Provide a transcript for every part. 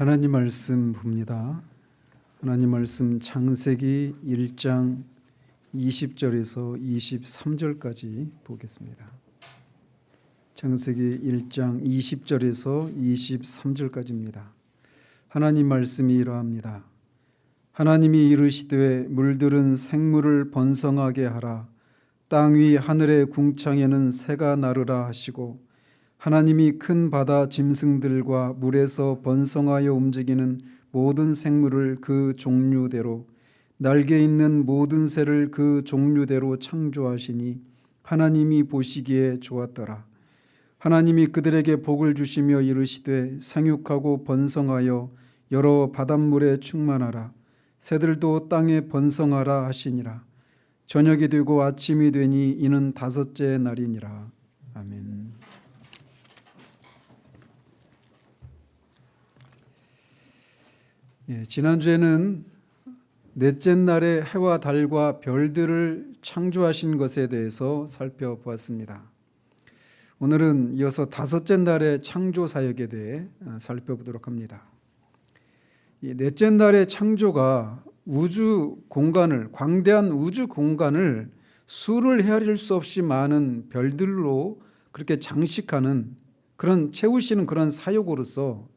하나님 말씀 봅니다. 하나님 말씀 창세기 1장 20절에서 23절까지 보겠습니다. 창세기 1장 20절에서 23절까지입니다. 하나님 말씀이 이러합니다. 하나님이 이르시되 물들은 생물을 번성하게 하라. 땅 위 하늘의 궁창에는 새가 나르라 하시고 하나님이 큰 바다 짐승들과 물에서 번성하여 움직이는 모든 생물을 그 종류대로 날개 있는 모든 새를 그 종류대로 창조하시니 하나님이 보시기에 좋았더라. 하나님이 그들에게 복을 주시며 이르시되 생육하고 번성하여 여러 바닷물에 충만하라. 새들도 땅에 번성하라 하시니라. 저녁이 되고 아침이 되니 이는 다섯째 날이니라. 아멘. 지난주에는 넷째 날에 해와 달과 별들을 창조하신 것에 대해서 살펴보았습니다. 오늘은 이어서 다섯째 날의 창조 사역에 대해 살펴보도록 합니다. 이 넷째 날의 창조가 우주 공간을, 광대한 우주 공간을 수를 헤아릴 수 없이 많은 별들로 그렇게 장식하는, 그런 채우시는 그런 사역으로서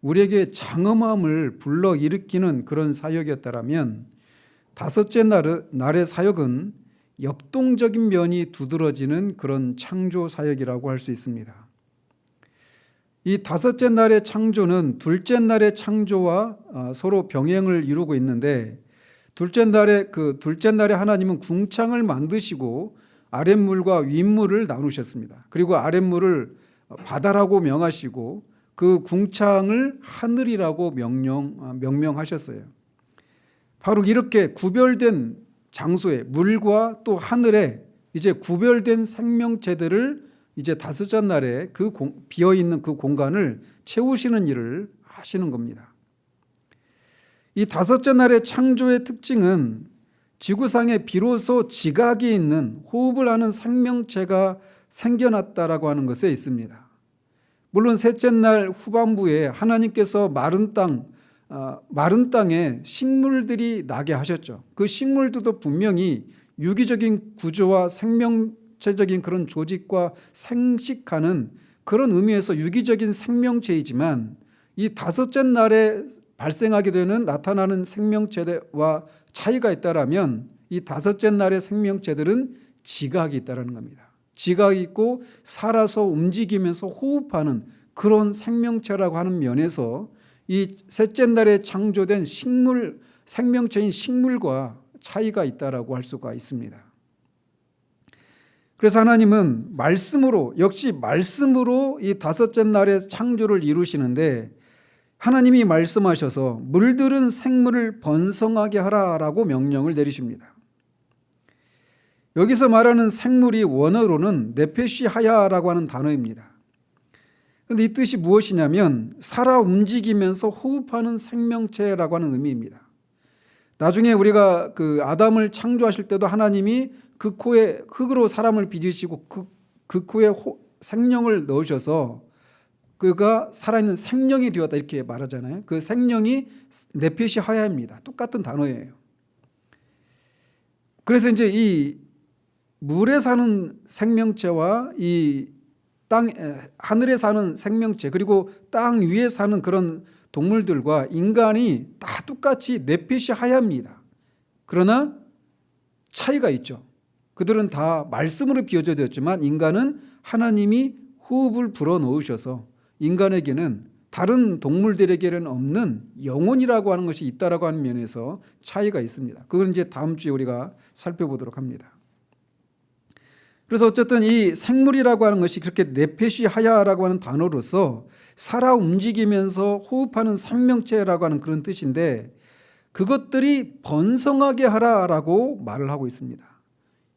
우리에게 장엄함을 불러일으키는 그런 사역이었다면, 다섯째 날의 사역은 역동적인 면이 두드러지는 그런 창조 사역이라고 할 수 있습니다. 이 다섯째 날의 창조는 둘째 날의 창조와 서로 병행을 이루고 있는데, 둘째 날에 하나님은 궁창을 만드시고 아랫물과 윗물을 나누셨습니다. 그리고 아랫물을 바다라고 명하시고 그 궁창을 하늘이라고 명명하셨어요. 바로 이렇게 구별된 장소에, 물과 또 하늘에 이제 구별된 생명체들을 이제 다섯째 날에 그 비어있는 그 공간을 채우시는 일을 하시는 겁니다. 이 다섯째 날의 창조의 특징은 지구상에 비로소 지각이 있는, 호흡을 하는 생명체가 생겨났다라고 하는 것에 있습니다. 물론 셋째 날 후반부에 하나님께서 마른 땅에 식물들이 나게 하셨죠. 그 식물들도 분명히 유기적인 구조와 생명체적인 그런 조직과 생식하는 그런 의미에서 유기적인 생명체이지만, 이 다섯째 날에 발생하게 되는, 나타나는 생명체와 차이가 있다라면 이 다섯째 날의 생명체들은 지각이 있다는 겁니다. 지각이 있고 살아서 움직이면서 호흡하는 그런 생명체라고 하는 면에서 이 셋째 날에 창조된 생명체인 식물과 차이가 있다라고 할 수가 있습니다. 그래서 하나님은 역시 말씀으로 이 다섯째 날의 창조를 이루시는데, 하나님이 말씀하셔서 물들은 생물을 번성하게 하라라고 명령을 내리십니다. 여기서 말하는 생물이 원어로는 네페시 하야라고 하는 단어입니다. 그런데 이 뜻이 무엇이냐면 살아 움직이면서 호흡하는 생명체라고 하는 의미입니다. 나중에 우리가 그 아담을 창조하실 때도 하나님이 그 코에 흙으로 사람을 빚으시고 그 코에 생명을 넣으셔서 그가 살아있는 생명이 되었다 이렇게 말하잖아요. 그 생명이 네페시 하야입니다. 똑같은 단어예요. 그래서 이제 이 물에 사는 생명체와 이 하늘에 사는 생명체, 그리고 땅 위에 사는 그런 동물들과 인간이 다 똑같이 네페시 하야입니다. 그러나 차이가 있죠. 그들은 다 말씀으로 비워졌지만 인간은 하나님이 호흡을 불어넣으셔서 인간에게는, 다른 동물들에게는 없는 영혼이라고 하는 것이 있다라고 하는 면에서 차이가 있습니다. 그건 이제 다음 주에 우리가 살펴보도록 합니다. 그래서 어쨌든 이 생물이라고 하는 것이 그렇게 네페시 하야라고 하는 단어로서 살아 움직이면서 호흡하는 생명체라고 하는 그런 뜻인데, 그것들이 번성하게 하라라고 말을 하고 있습니다.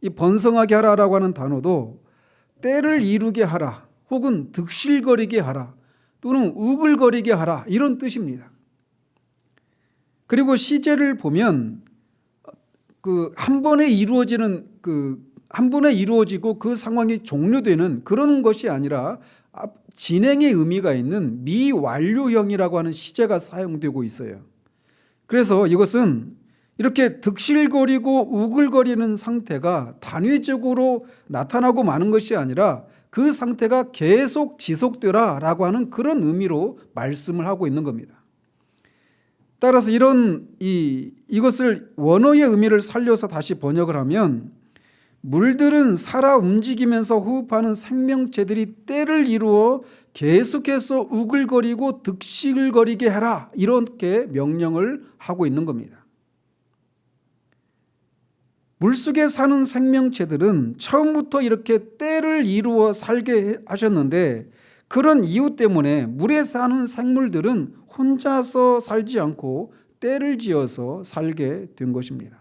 이 번성하게 하라라고 하는 단어도 때를 이루게 하라, 혹은 득실거리게 하라, 또는 우글거리게 하라, 이런 뜻입니다. 그리고 시제를 보면 한 번에 이루어지고 그 상황이 종료되는 그런 것이 아니라 진행의 의미가 있는 미완료형이라고 하는 시제가 사용되고 있어요. 그래서 이것은 이렇게 득실거리고 우글거리는 상태가 단회적으로 나타나고 마는 것이 아니라 그 상태가 계속 지속되라 라고 하는 그런 의미로 말씀을 하고 있는 겁니다. 따라서 이것을 원어의 의미를 살려서 다시 번역을 하면, 물들은 살아 움직이면서 호흡하는 생명체들이 때를 이루어 계속해서 우글거리고 득실거리게 해라, 이렇게 명령을 하고 있는 겁니다. 물속에 사는 생명체들은 처음부터 이렇게 때를 이루어 살게 하셨는데, 그런 이유 때문에 물에 사는 생물들은 혼자서 살지 않고 때를 지어서 살게 된 것입니다.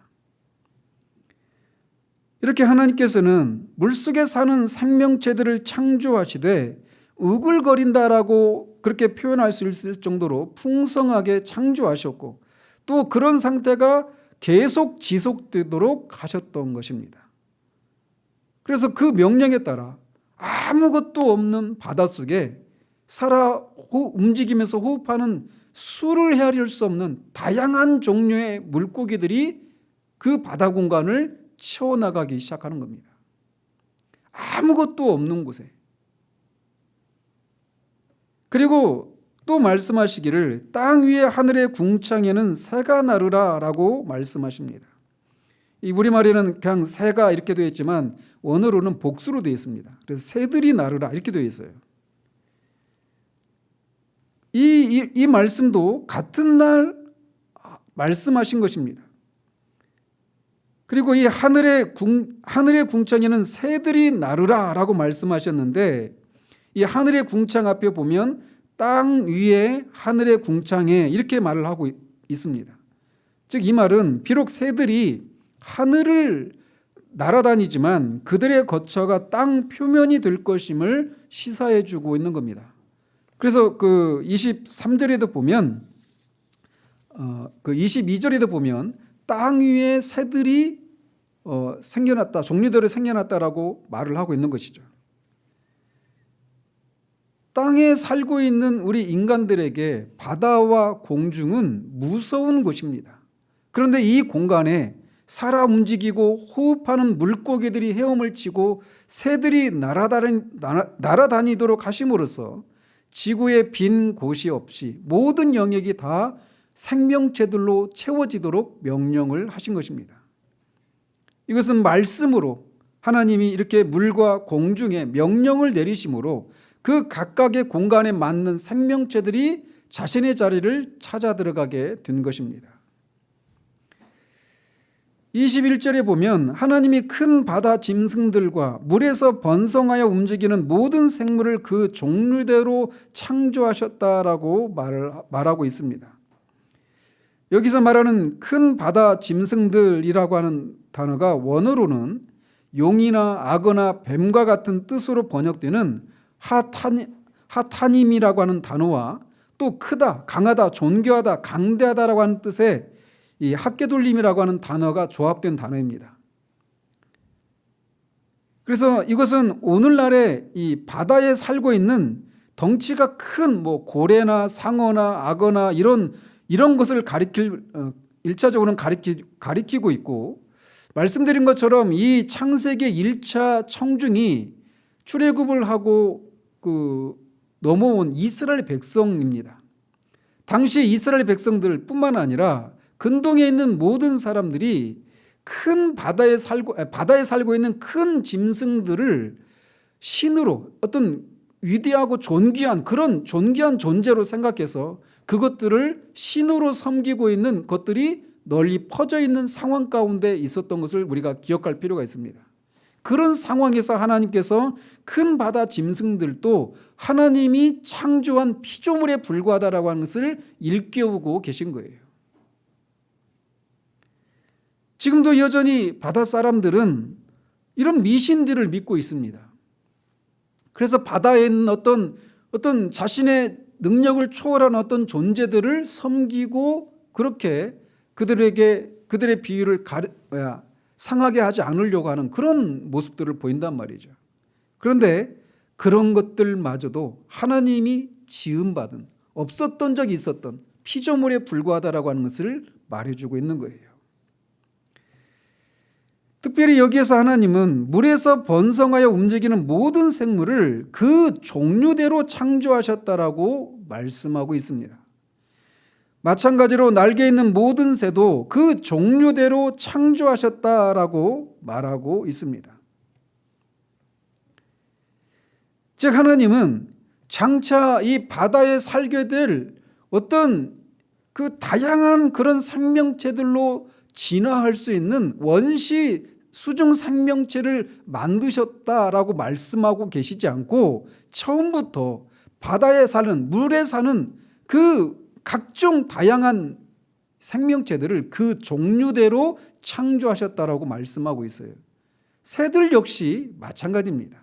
이렇게 하나님께서는 물속에 사는 생명체들을 창조하시되 우글거린다라고 그렇게 표현할 수 있을 정도로 풍성하게 창조하셨고, 또 그런 상태가 계속 지속되도록 하셨던 것입니다. 그래서 그 명령에 따라 아무것도 없는 바닷속에 움직이면서 호흡하는 수를 헤아릴 수 없는 다양한 종류의 물고기들이 그 바다 공간을 채워나가기 시작하는 겁니다. 아무것도 없는 곳에. 그리고 또 말씀하시기를 땅 위에 하늘의 궁창에는 새가 나르라 라고 말씀하십니다. 이 우리말에는 그냥 새가 이렇게 되어 있지만 원어로는 복수로 되어 있습니다. 그래서 새들이 나르라 이렇게 되어 있어요. 이 말씀도 같은 날 말씀하신 것입니다. 그리고 이 하늘의 궁창에는 새들이 나르라 라고 말씀하셨는데, 이 하늘의 궁창 앞에 보면 땅 위에 하늘의 궁창에 이렇게 말을 하고 있습니다. 즉 이 말은 비록 새들이 하늘을 날아다니지만 그들의 거처가 땅 표면이 될 것임을 시사해 주고 있는 겁니다. 그래서 그 23절에도 보면, 그 22절에도 보면 땅 위에 새들이 생겨났다, 종류대로 생겨났다라고 말을 하고 있는 것이죠. 땅에 살고 있는 우리 인간들에게 바다와 공중은 무서운 곳입니다. 그런데 이 공간에 살아 움직이고 호흡하는 물고기들이 헤엄을 치고 새들이 날아다니도록 하심으로써 지구의 빈 곳이 없이 모든 영역이 다 생명체들로 채워지도록 명령을 하신 것입니다. 이것은 말씀으로 하나님이 이렇게 물과 공중에 명령을 내리심으로 그 각각의 공간에 맞는 생명체들이 자신의 자리를 찾아 들어가게 된 것입니다. 21절에 보면 하나님이 큰 바다 짐승들과 물에서 번성하여 움직이는 모든 생물을 그 종류대로 창조하셨다라고 말하고 있습니다. 여기서 말하는 큰 바다 짐승들이라고 하는 단어가 원어로는 용이나 악어나 뱀과 같은 뜻으로 번역되는 하타님이라고 하는 단어와 또 크다, 강하다, 존귀하다, 강대하다라고 하는 뜻의 이 학개돌림이라고 하는 단어가 조합된 단어입니다. 그래서 이것은 오늘날의 이 바다에 살고 있는 덩치가 큰 고래나 상어나 악어나 이런 것을 일차적으로는 가리키고 있고, 말씀드린 것처럼 이 창세기 1차 청중이 출애굽을 하고 넘어온 이스라엘 백성입니다. 당시 이스라엘 백성들 뿐만 아니라 근동에 있는 모든 사람들이 큰 바다에 살고 있는 큰 짐승들을 신으로, 어떤 위대하고 존귀한 그런 존귀한 존재로 생각해서 그것들을 신으로 섬기고 있는 것들이 널리 퍼져 있는 상황 가운데 있었던 것을 우리가 기억할 필요가 있습니다. 그런 상황에서 하나님께서 큰 바다 짐승들도 하나님이 창조한 피조물에 불과하다라고 하는 것을 일깨우고 계신 거예요. 지금도 여전히 바다 사람들은 이런 미신들을 믿고 있습니다. 그래서 바다에 있는 어떤 자신의 능력을 초월한 어떤 존재들을 섬기고 그렇게 그들의 비유를 상하게 하지 않으려고 하는 그런 모습들을 보인단 말이죠. 그런데 그런 것들마저도 하나님이 지음받은, 없었던 적이 있었던 피조물에 불과하다라고 하는 것을 말해주고 있는 거예요. 특별히 여기에서 하나님은 물에서 번성하여 움직이는 모든 생물을 그 종류대로 창조하셨다라고 말씀하고 있습니다. 마찬가지로 날개 있는 모든 새도 그 종류대로 창조하셨다라고 말하고 있습니다. 즉 하나님은 장차 이 바다에 살게 될 어떤 그 다양한 그런 생명체들로 진화할 수 있는 원시 수중 생명체를 만드셨다라고 말씀하고 계시지 않고 처음부터 바다에 사는, 물에 사는 그 각종 다양한 생명체들을 그 종류대로 창조하셨다라고 말씀하고 있어요. 새들 역시 마찬가지입니다.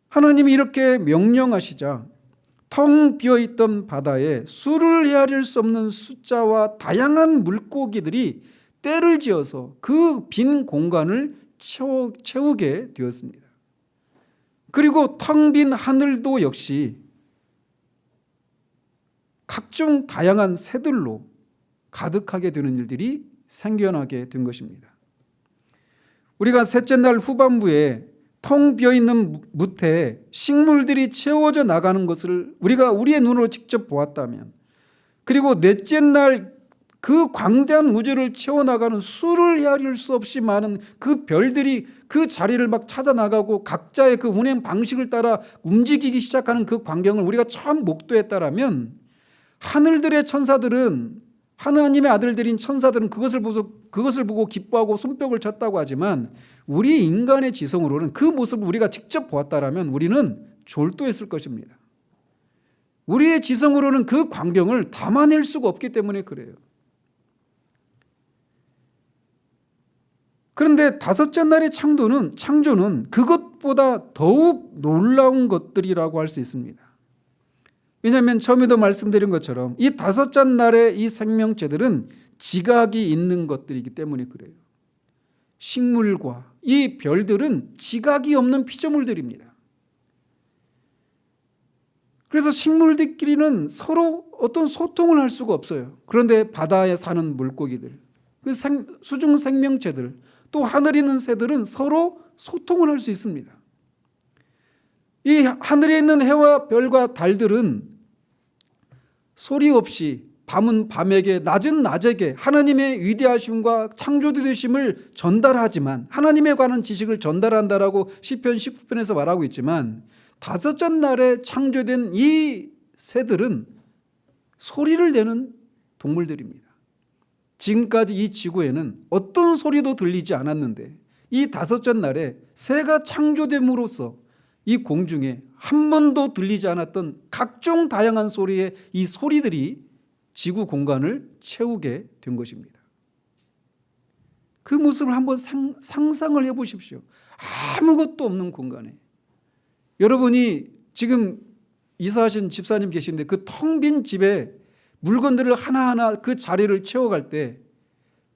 하나님이 이렇게 명령하시자 텅 비어있던 바다에 수를 헤아릴 수 없는 숫자와 다양한 물고기들이 때를 지어서 그 빈 공간을 채우게 되었습니다. 그리고 텅 빈 하늘도 역시 각종 다양한 새들로 가득하게 되는 일들이 생겨나게 된 것입니다. 우리가 셋째 날 후반부에 텅 비어있는 무태에 식물들이 채워져 나가는 것을 우리가 우리의 눈으로 직접 보았다면, 그리고 넷째 날 그 광대한 우주를 채워나가는 수를 헤아릴 수 없이 많은 그 별들이 그 자리를 막 찾아나가고 각자의 그 운행 방식을 따라 움직이기 시작하는 그 광경을 우리가 처음 목도했다라면, 하늘들의 천사들은, 하나님의 아들들인 천사들은 그것을 보고 기뻐하고 손뼉을 쳤다고 하지만, 우리 인간의 지성으로는 그 모습을 우리가 직접 보았다라면 우리는 졸도했을 것입니다. 우리의 지성으로는 그 광경을 담아낼 수가 없기 때문에 그래요. 그런데 다섯째 날의 창조는 그것보다 더욱 놀라운 것들이라고 할 수 있습니다. 왜냐하면 처음에도 말씀드린 것처럼 이 다섯째 날의 이 생명체들은 지각이 있는 것들이기 때문에 그래요. 식물과 이 별들은 지각이 없는 피조물들입니다. 그래서 식물들끼리는 서로 어떤 소통을 할 수가 없어요. 그런데 바다에 사는 물고기들, 그 수중 생명체들, 또 하늘에 있는 새들은 서로 소통을 할 수 있습니다. 이 하늘에 있는 해와 별과 달들은 소리 없이 밤은 밤에게, 낮은 낮에게 하나님의 위대하심과 창조되심을 전달하지만, 하나님에 관한 지식을 전달한다라고 시편 19편에서 말하고 있지만, 다섯째 날에 창조된 이 새들은 소리를 내는 동물들입니다. 지금까지 이 지구에는 어떤 소리도 들리지 않았는데 이 다섯째 날에 새가 창조됨으로써 이 공중에 한 번도 들리지 않았던 각종 다양한 소리의 이 소리들이 지구 공간을 채우게 된 것입니다. 그 모습을 한번 상상을 해보십시오. 아무것도 없는 공간에 여러분이 지금 이사하신 집사님 계신데 그 텅 빈 집에 물건들을 하나하나 그 자리를 채워갈 때,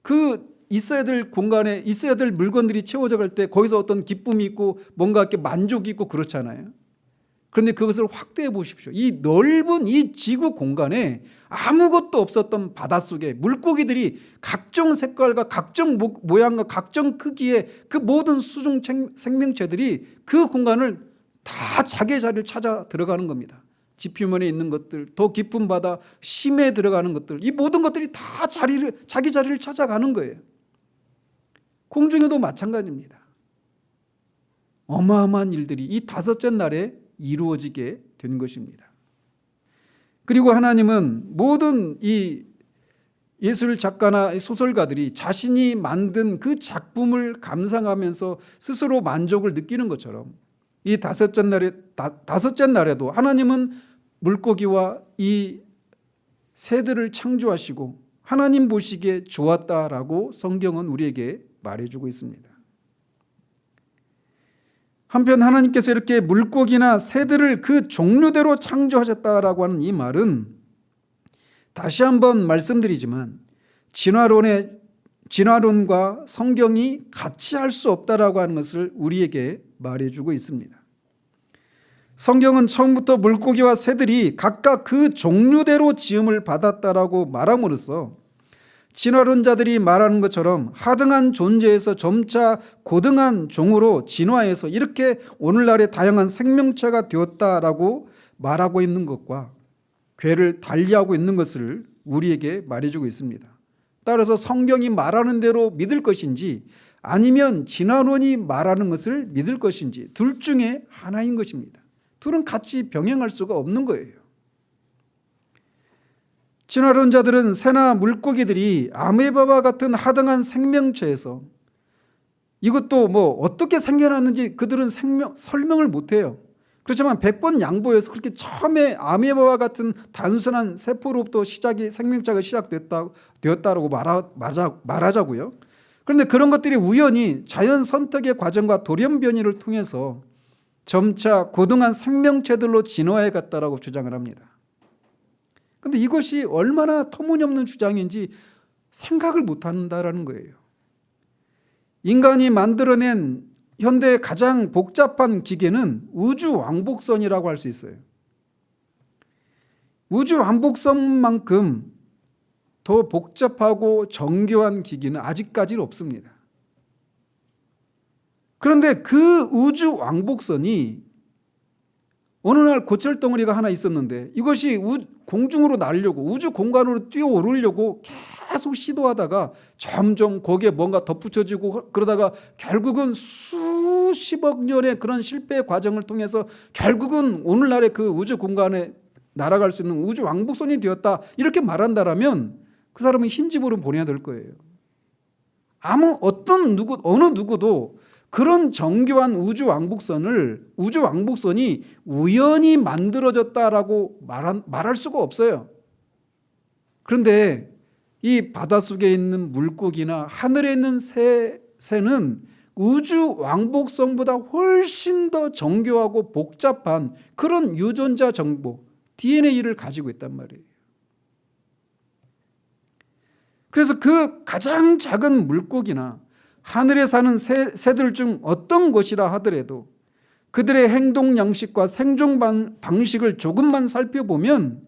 그 있어야 될 공간에 있어야 될 물건들이 채워져 갈 때 거기서 어떤 기쁨이 있고 뭔가 이렇게 만족이 있고 그렇잖아요. 그런데 그것을 확대해 보십시오. 이 넓은 이 지구 공간에 아무것도 없었던 바닷속에 물고기들이 각종 색깔과 각종 모양과 각종 크기의 그 모든 수중 생명체들이 그 공간을 다 자기의 자리를 찾아 들어가는 겁니다. 지표면에 있는 것들, 더 깊은 바다, 심에 들어가는 것들, 이 모든 것들이 다 자기 자리를 찾아가는 거예요. 공중에도 마찬가지입니다. 어마어마한 일들이 이 다섯째 날에 이루어지게 된 것입니다. 그리고 하나님은 모든 이 예술 작가나 소설가들이 자신이 만든 그 작품을 감상하면서 스스로 만족을 느끼는 것처럼 이 다섯째 날에도 하나님은 물고기와 이 새들을 창조하시고 하나님 보시기에 좋았다라고 성경은 우리에게 말해주고 있습니다. 한편 하나님께서 이렇게 물고기나 새들을 그 종류대로 창조하셨다라고 하는 이 말은 다시 한번 말씀드리지만 진화론의 진화론과 성경이 같이 할 수 없다라고 하는 것을 우리에게 말해주고 있습니다. 성경은 처음부터 물고기와 새들이 각각 그 종류대로 지음을 받았다라고 말함으로써 진화론자들이 말하는 것처럼 하등한 존재에서 점차 고등한 종으로 진화해서 이렇게 오늘날의 다양한 생명체가 되었다라고 말하고 있는 것과 궤를 달리하고 있는 것을 우리에게 말해주고 있습니다. 따라서 성경이 말하는 대로 믿을 것인지 아니면 진화론이 말하는 것을 믿을 것인지 둘 중에 하나인 것입니다. 둘은 같이 병행할 수가 없는 거예요. 진화론자들은 새나 물고기들이 아메바와 같은 하등한 생명체에서 이것도 어떻게 생겨났는지 그들은 설명을 못해요. 그렇지만 100번 양보해서 그렇게 처음에 아메바와 같은 단순한 세포로부터 생명체가 시작되었다고 말하자고요. 그런데 그런 것들이 우연히 자연 선택의 과정과 돌연변이를 통해서 점차 고등한 생명체들로 진화해 갔다라고 주장을 합니다. 그런데 이것이 얼마나 터무니없는 주장인지 생각을 못한다라는 거예요. 인간이 만들어낸 현대의 가장 복잡한 기계는 우주 왕복선이라고 할 수 있어요. 우주 왕복선만큼 더 복잡하고 정교한 기기는 아직까지는 없습니다. 그런데 그 우주 왕복선이 어느 날 고철덩어리가 하나 있었는데 이것이 공중으로 날려고 우주 공간으로 뛰어오르려고 계속 시도하다가 점점 거기에 뭔가 덧붙여지고 그러다가 결국은 수십억 년의 그런 실패의 과정을 통해서 결국은 오늘날의 그 우주 공간에 날아갈 수 있는 우주 왕복선이 되었다 이렇게 말한다라면 그 사람은 흰집으로 보내야 될 거예요. 어느 누구도 그런 정교한 우주 왕복선이 우연히 만들어졌다라고 말할 수가 없어요. 그런데 이 바닷속에 있는 물고기나 하늘에 있는 새는 우주 왕복선보다 훨씬 더 정교하고 복잡한 그런 유전자 정보, DNA를 가지고 있단 말이에요. 그래서 그 가장 작은 물고기나 하늘에 사는 새들 중 어떤 것이라 하더라도 그들의 행동 양식과 생존 방식을 조금만 살펴보면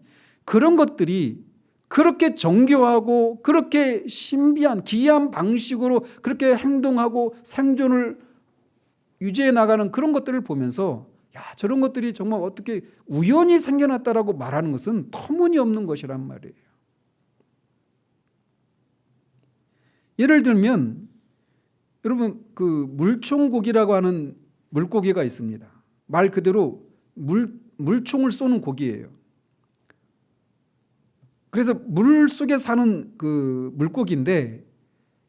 그런 것들이 그렇게 정교하고 그렇게 신비한 기이한 방식으로 그렇게 행동하고 생존을 유지해 나가는 그런 것들을 보면서 저런 것들이 정말 어떻게 우연히 생겨났다라고 말하는 것은 터무니없는 것이란 말이에요. 예를 들면 여러분 그 물총고기라고 하는 물고기가 있습니다. 말 그대로 물총을 쏘는 고기예요. 그래서 물 속에 사는 그 물고기인데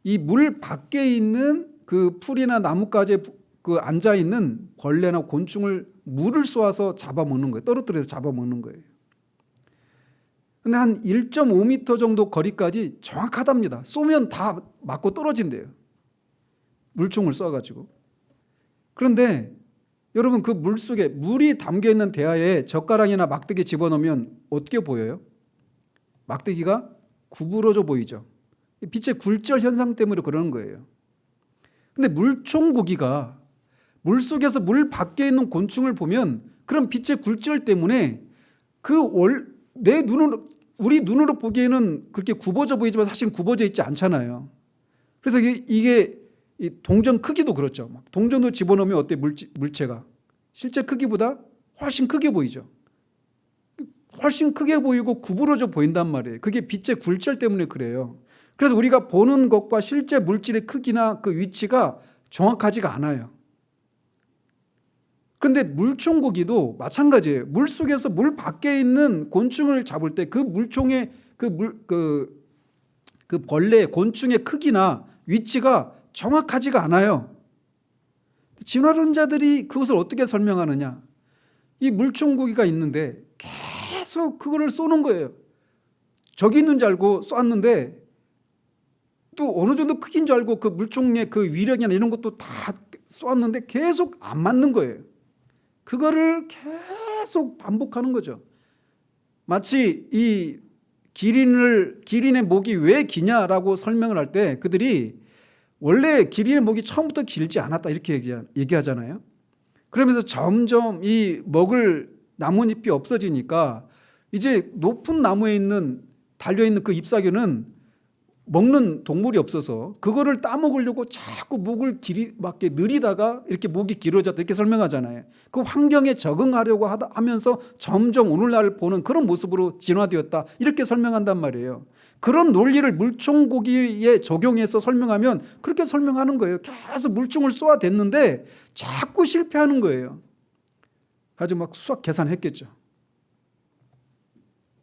이 물 밖에 있는 그 풀이나 나뭇가지에 그 앉아 있는 벌레나 곤충을 물을 쏘아서 잡아먹는 거예요. 떨어뜨려서 잡아먹는 거예요. 근데 한 1.5m 정도 거리까지 정확하답니다. 쏘면 다 맞고 떨어진대요. 물총을 쏴가지고. 그런데 여러분 그 물속에 물이 담겨있는 대야에 젓가락이나 막대기 집어넣으면 어떻게 보여요? 막대기가 구부러져 보이죠. 빛의 굴절 현상 때문에 그러는 거예요. 근데 물총고기가 물속에서 물 밖에 있는 곤충을 보면 그런 빛의 굴절 때문에 우리 눈으로 보기에는 그렇게 굽어져 보이지만 사실 굽어져 있지 않잖아요. 그래서 이게 이 동전 크기도 그렇죠. 동전도 집어넣으면 어때 물체가 실제 크기보다 훨씬 크게 보이죠. 훨씬 크게 보이고 구부러져 보인단 말이에요. 그게 빛의 굴절 때문에 그래요. 그래서 우리가 보는 것과 실제 물질의 크기나 그 위치가 정확하지가 않아요. 그런데 물총고기도 마찬가지예요. 물속에서 물 밖에 있는 곤충을 잡을 때 그 물총의 그 벌레 곤충의 크기나 위치가 정확하지가 않아요. 진화론자들이 그것을 어떻게 설명하느냐? 이 물총고기가 있는데 계속 그거를 쏘는 거예요. 저기 있는 줄 알고 쐈는데 또 어느 정도 크기인 줄 알고 그 물총의 그 위력이나 이런 것도 다 쏘았는데 계속 안 맞는 거예요. 그거를 계속 반복하는 거죠. 마치 이 기린의 목이 왜 기냐라고 설명을 할 때 그들이 원래 기린의 목이 처음부터 길지 않았다 이렇게 얘기하잖아요. 그러면서 점점 이 먹을 나뭇잎이 없어지니까 이제 높은 나무에 달려있는 그 잎사귀는 먹는 동물이 없어서 그거를 따먹으려고 자꾸 목을 길이밖에 느리다가 이렇게 목이 길어졌다 이렇게 설명하잖아요. 그 환경에 적응하려고 하면서 점점 오늘날 보는 그런 모습으로 진화되었다 이렇게 설명한단 말이에요. 그런 논리를 물총고기에 적용해서 설명하면 그렇게 설명하는 거예요. 계속 물총을 쏘아댔는데 자꾸 실패하는 거예요. 아주 막 수학 계산했겠죠.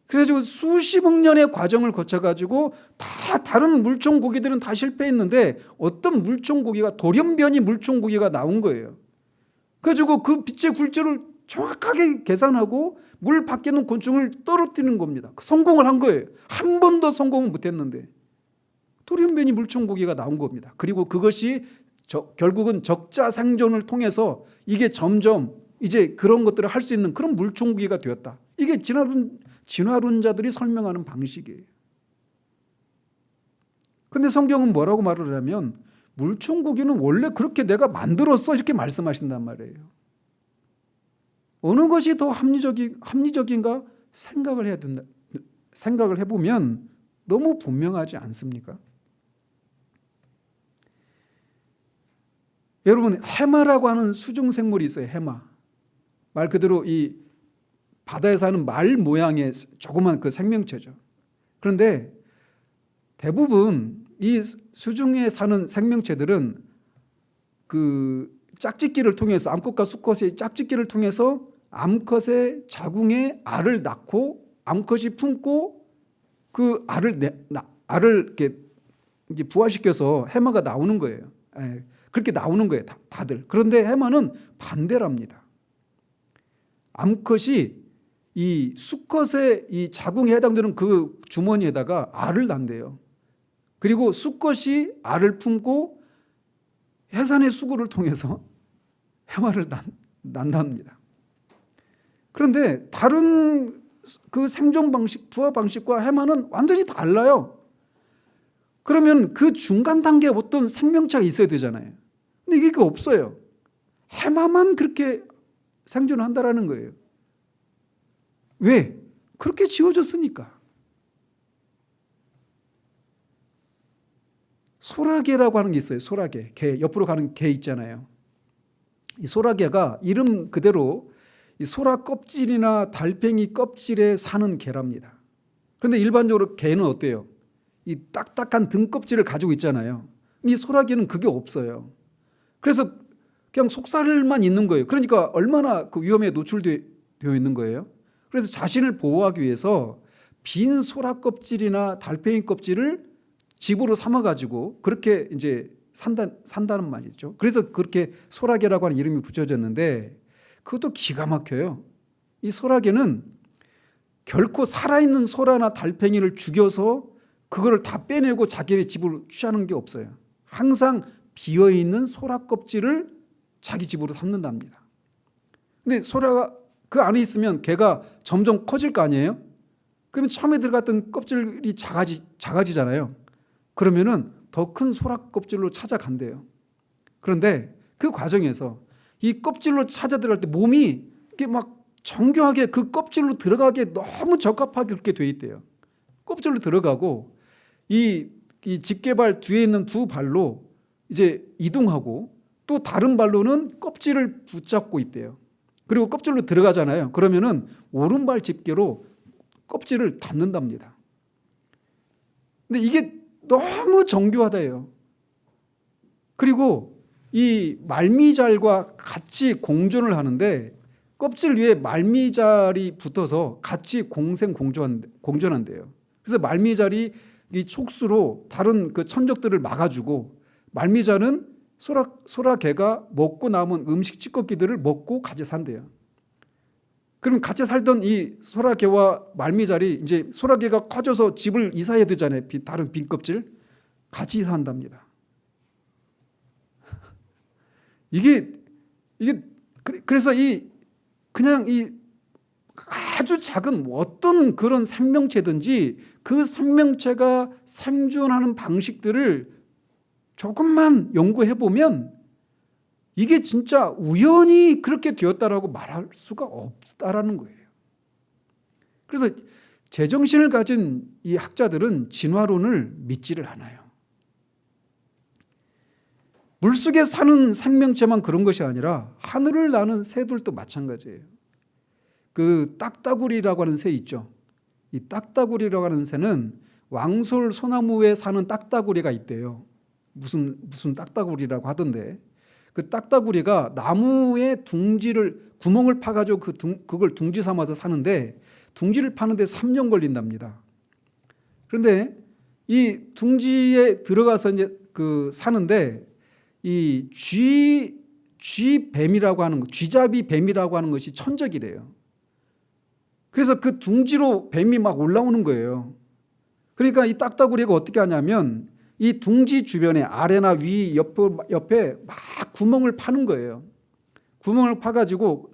그래가지고 수십억 년의 과정을 거쳐가지고 다 다른 물총고기들은 다 실패했는데 어떤 물총고기가 돌연변이 물총고기가 나온 거예요. 그래가지고 그 빛의 굴절을 정확하게 계산하고 물 밖에 있는 곤충을 떨어뜨리는 겁니다. 성공을 한 거예요. 한 번도 성공을 못했는데 돌연변이 물총고기가 나온 겁니다. 그리고 그것이 결국은 적자 생존을 통해서 이게 점점 이제 그런 것들을 할 수 있는 그런 물총고기가 되었다. 이게 진화론자들이 설명하는 방식이에요. 그런데 성경은 뭐라고 말을 하냐면 물총고기는 원래 그렇게 내가 만들었어 이렇게 말씀하신단 말이에요. 어느 것이 더 합리적인가 생각을 해야 된다. 생각을 해보면 너무 분명하지 않습니까? 여러분 해마라고 하는 수중생물이 있어요. 해마. 말 그대로 이 바다에 사는 말 모양의 조그만 그 생명체죠. 그런데 대부분 이 수중에 사는 생명체들은 그 짝짓기를 통해서 암컷과 수컷의 짝짓기를 통해서 암컷의 자궁에 알을 낳고 암컷이 품고 그 알을 이렇게 이제 부화시켜서 해마가 나오는 거예요. 그렇게 나오는 거예요, 다들. 그런데 해마는 반대랍니다. 암컷이 이 수컷의 이 자궁에 해당되는 그 주머니에다가 알을 낳는데요. 그리고 수컷이 알을 품고 해산의 수구를 통해서 해마를 낳는답니다. 그런데 다른 그 생존 방식, 부화 방식과 해마는 완전히 달라요. 그러면 그 중간 단계에 어떤 생명체가 있어야 되잖아요. 근데 이게 없어요. 해마만 그렇게 생존을 한다라는 거예요. 왜? 그렇게 지어졌으니까. 소라게라고 하는 게 있어요. 소라게. 개, 옆으로 가는 개 있잖아요. 이 소라게가 이름 그대로 이 소라 껍질이나 달팽이 껍질에 사는 개랍니다. 그런데 일반적으로 개는 어때요? 이 딱딱한 등 껍질을 가지고 있잖아요. 이 소라게는 그게 없어요. 그래서 그냥 속살만 있는 거예요. 그러니까 얼마나 그 위험에 노출되어 있는 거예요. 그래서 자신을 보호하기 위해서 빈 소라 껍질이나 달팽이 껍질을 집으로 삼아가지고 그렇게 이제 산다는 말이죠. 그래서 그렇게 소라게라고 하는 이름이 붙여졌는데 그것도 기가 막혀요. 이 소라게는 결코 살아있는 소라나 달팽이를 죽여서 그거를 다 빼내고 자기의 집으로 취하는 게 없어요. 항상 비어있는 소라 껍질을 자기 집으로 삼는답니다. 근데 소라가 그 안에 있으면 걔가 점점 커질 거 아니에요? 그러면 처음에 들어갔던 껍질이 작아지잖아요. 그러면은 더 큰 소라 껍질로 찾아간대요. 그런데 그 과정에서 이 껍질로 찾아 들어갈 때 몸이 이렇게 막 정교하게 그 껍질로 들어가기에 너무 적합하게 그렇게 돼 있대요. 껍질로 들어가고 이 집게발 뒤에 있는 두 발로 이제 이동하고 또 다른 발로는 껍질을 붙잡고 있대요. 그리고 껍질로 들어가잖아요. 그러면은 오른발 집게로 껍질을 닫는답니다. 근데 이게 너무 정교하다예요. 그리고 이 말미잘과 같이 공존을 하는데 껍질 위에 말미잘이 붙어서 같이 공존한대요. 그래서 말미잘이 이 촉수로 다른 그 천적들을 막아주고 말미잘은 소라게가 먹고 남은 음식 찌꺼기들을 먹고 같이 산대요. 그럼 같이 살던 이 소라게와 말미잘이 이제 소라게가 커져서 집을 이사해야 되잖아요. 다른 빈 껍질 같이 이사한답니다. 이게 그래서 그냥 아주 작은 어떤 그런 생명체든지 그 생명체가 생존하는 방식들을 조금만 연구해 보면 이게 진짜 우연히 그렇게 되었다라고 말할 수가 없다라는 거예요. 그래서 제정신을 가진 이 학자들은 진화론을 믿지를 않아요. 물속에 사는 생명체만 그런 것이 아니라 하늘을 나는 새들도 마찬가지예요. 그 딱따구리라고 하는 새 있죠. 이 딱따구리라고 하는 새는 왕솔 소나무에 사는 딱따구리가 있대요. 무슨 딱따구리라고 하던데, 그 딱따구리가 나무에 둥지를 구멍을 파가지고 그걸 둥지 삼아서 사는데 둥지를 파는데 3년 걸린답니다. 그런데 이 둥지에 들어가서 이제 사는데 이 쥐뱀이라고 하는 거, 쥐잡이 뱀이라고 하는 것이 천적이래요. 그래서 그 둥지로 뱀이 막 올라오는 거예요. 그러니까 이 딱따구리가 어떻게 하냐면 이 둥지 주변에 아래나 위 옆에 막 구멍을 파는 거예요. 구멍을 파가지고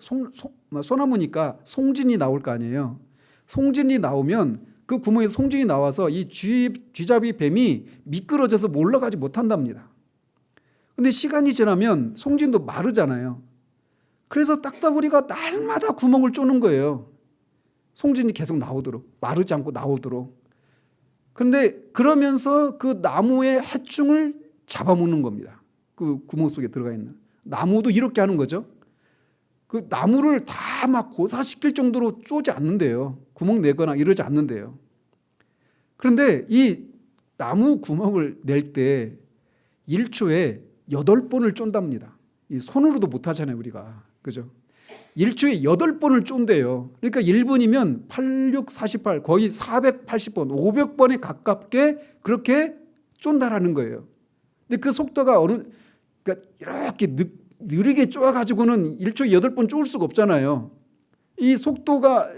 소나무니까 송진이 나올 거 아니에요. 송진이 나오면 그 구멍에서 송진이 나와서 이 쥐잡이 뱀이 미끄러져서 올라가지 못한답니다. 근데 시간이 지나면 송진도 마르잖아요. 그래서 딱따구리가 날마다 구멍을 쪼는 거예요. 송진이 계속 나오도록, 마르지 않고 나오도록. 그런데 그러면서 그 나무의 해충을 잡아먹는 겁니다. 그 구멍 속에 들어가 있는. 나무도 이렇게 하는 거죠. 그 나무를 다 막 고사시킬 정도로 쪼지 않는데요. 구멍 내거나 이러지 않는데요. 그런데 이 나무 구멍을 낼 때 1초에 8번을 쫀답니다. 이 손으로도 못 하잖아요, 우리가. 그죠? 1초에 8번을 쫀대요. 그러니까 1분이면 8, 6, 48, 거의 480번, 500번에 가깝게 그렇게 쫀다라는 거예요. 근데 그 속도가 그러니까 이렇게 느리게 쪼아가지고는 1초에 8번 쪼을 수가 없잖아요. 이 속도가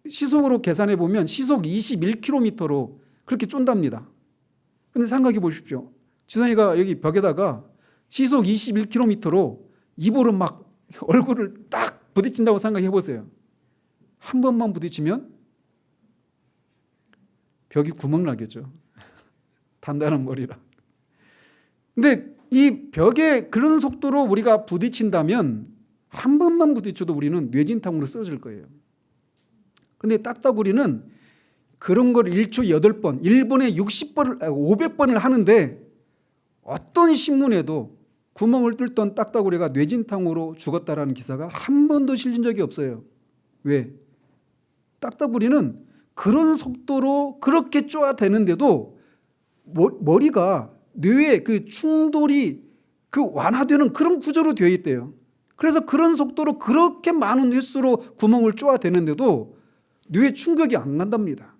시속으로 계산해 보면 시속 21km로 그렇게 쫀답니다. 근데 생각해 보십시오. 지성이가 여기 벽에다가 시속 21km로 입으로 막 얼굴을 딱 부딪힌다고 생각해 보세요. 한 번만 부딪히면 벽이 구멍 나겠죠. 단단한 머리라. 근데 이 벽에 그런 속도로 우리가 부딪힌다면 한 번만 부딪혀도 우리는 뇌진탕으로 쓰러질 거예요. 근데 딱따구리는 그런 걸 1초 8번, 1분에 500번을 하는데 어떤 신문에도 구멍을 뚫던 딱따구리가 뇌진탕으로 죽었다라는 기사가 한 번도 실린 적이 없어요. 왜? 딱따구리는 그런 속도로 그렇게 쪼아대는데도 머리가 뇌에 그 충돌이 완화되는 그런 구조로 되어 있대요. 그래서 그런 속도로 그렇게 많은 횟수로 구멍을 쪼아대는데도 뇌에 충격이 안 간답니다.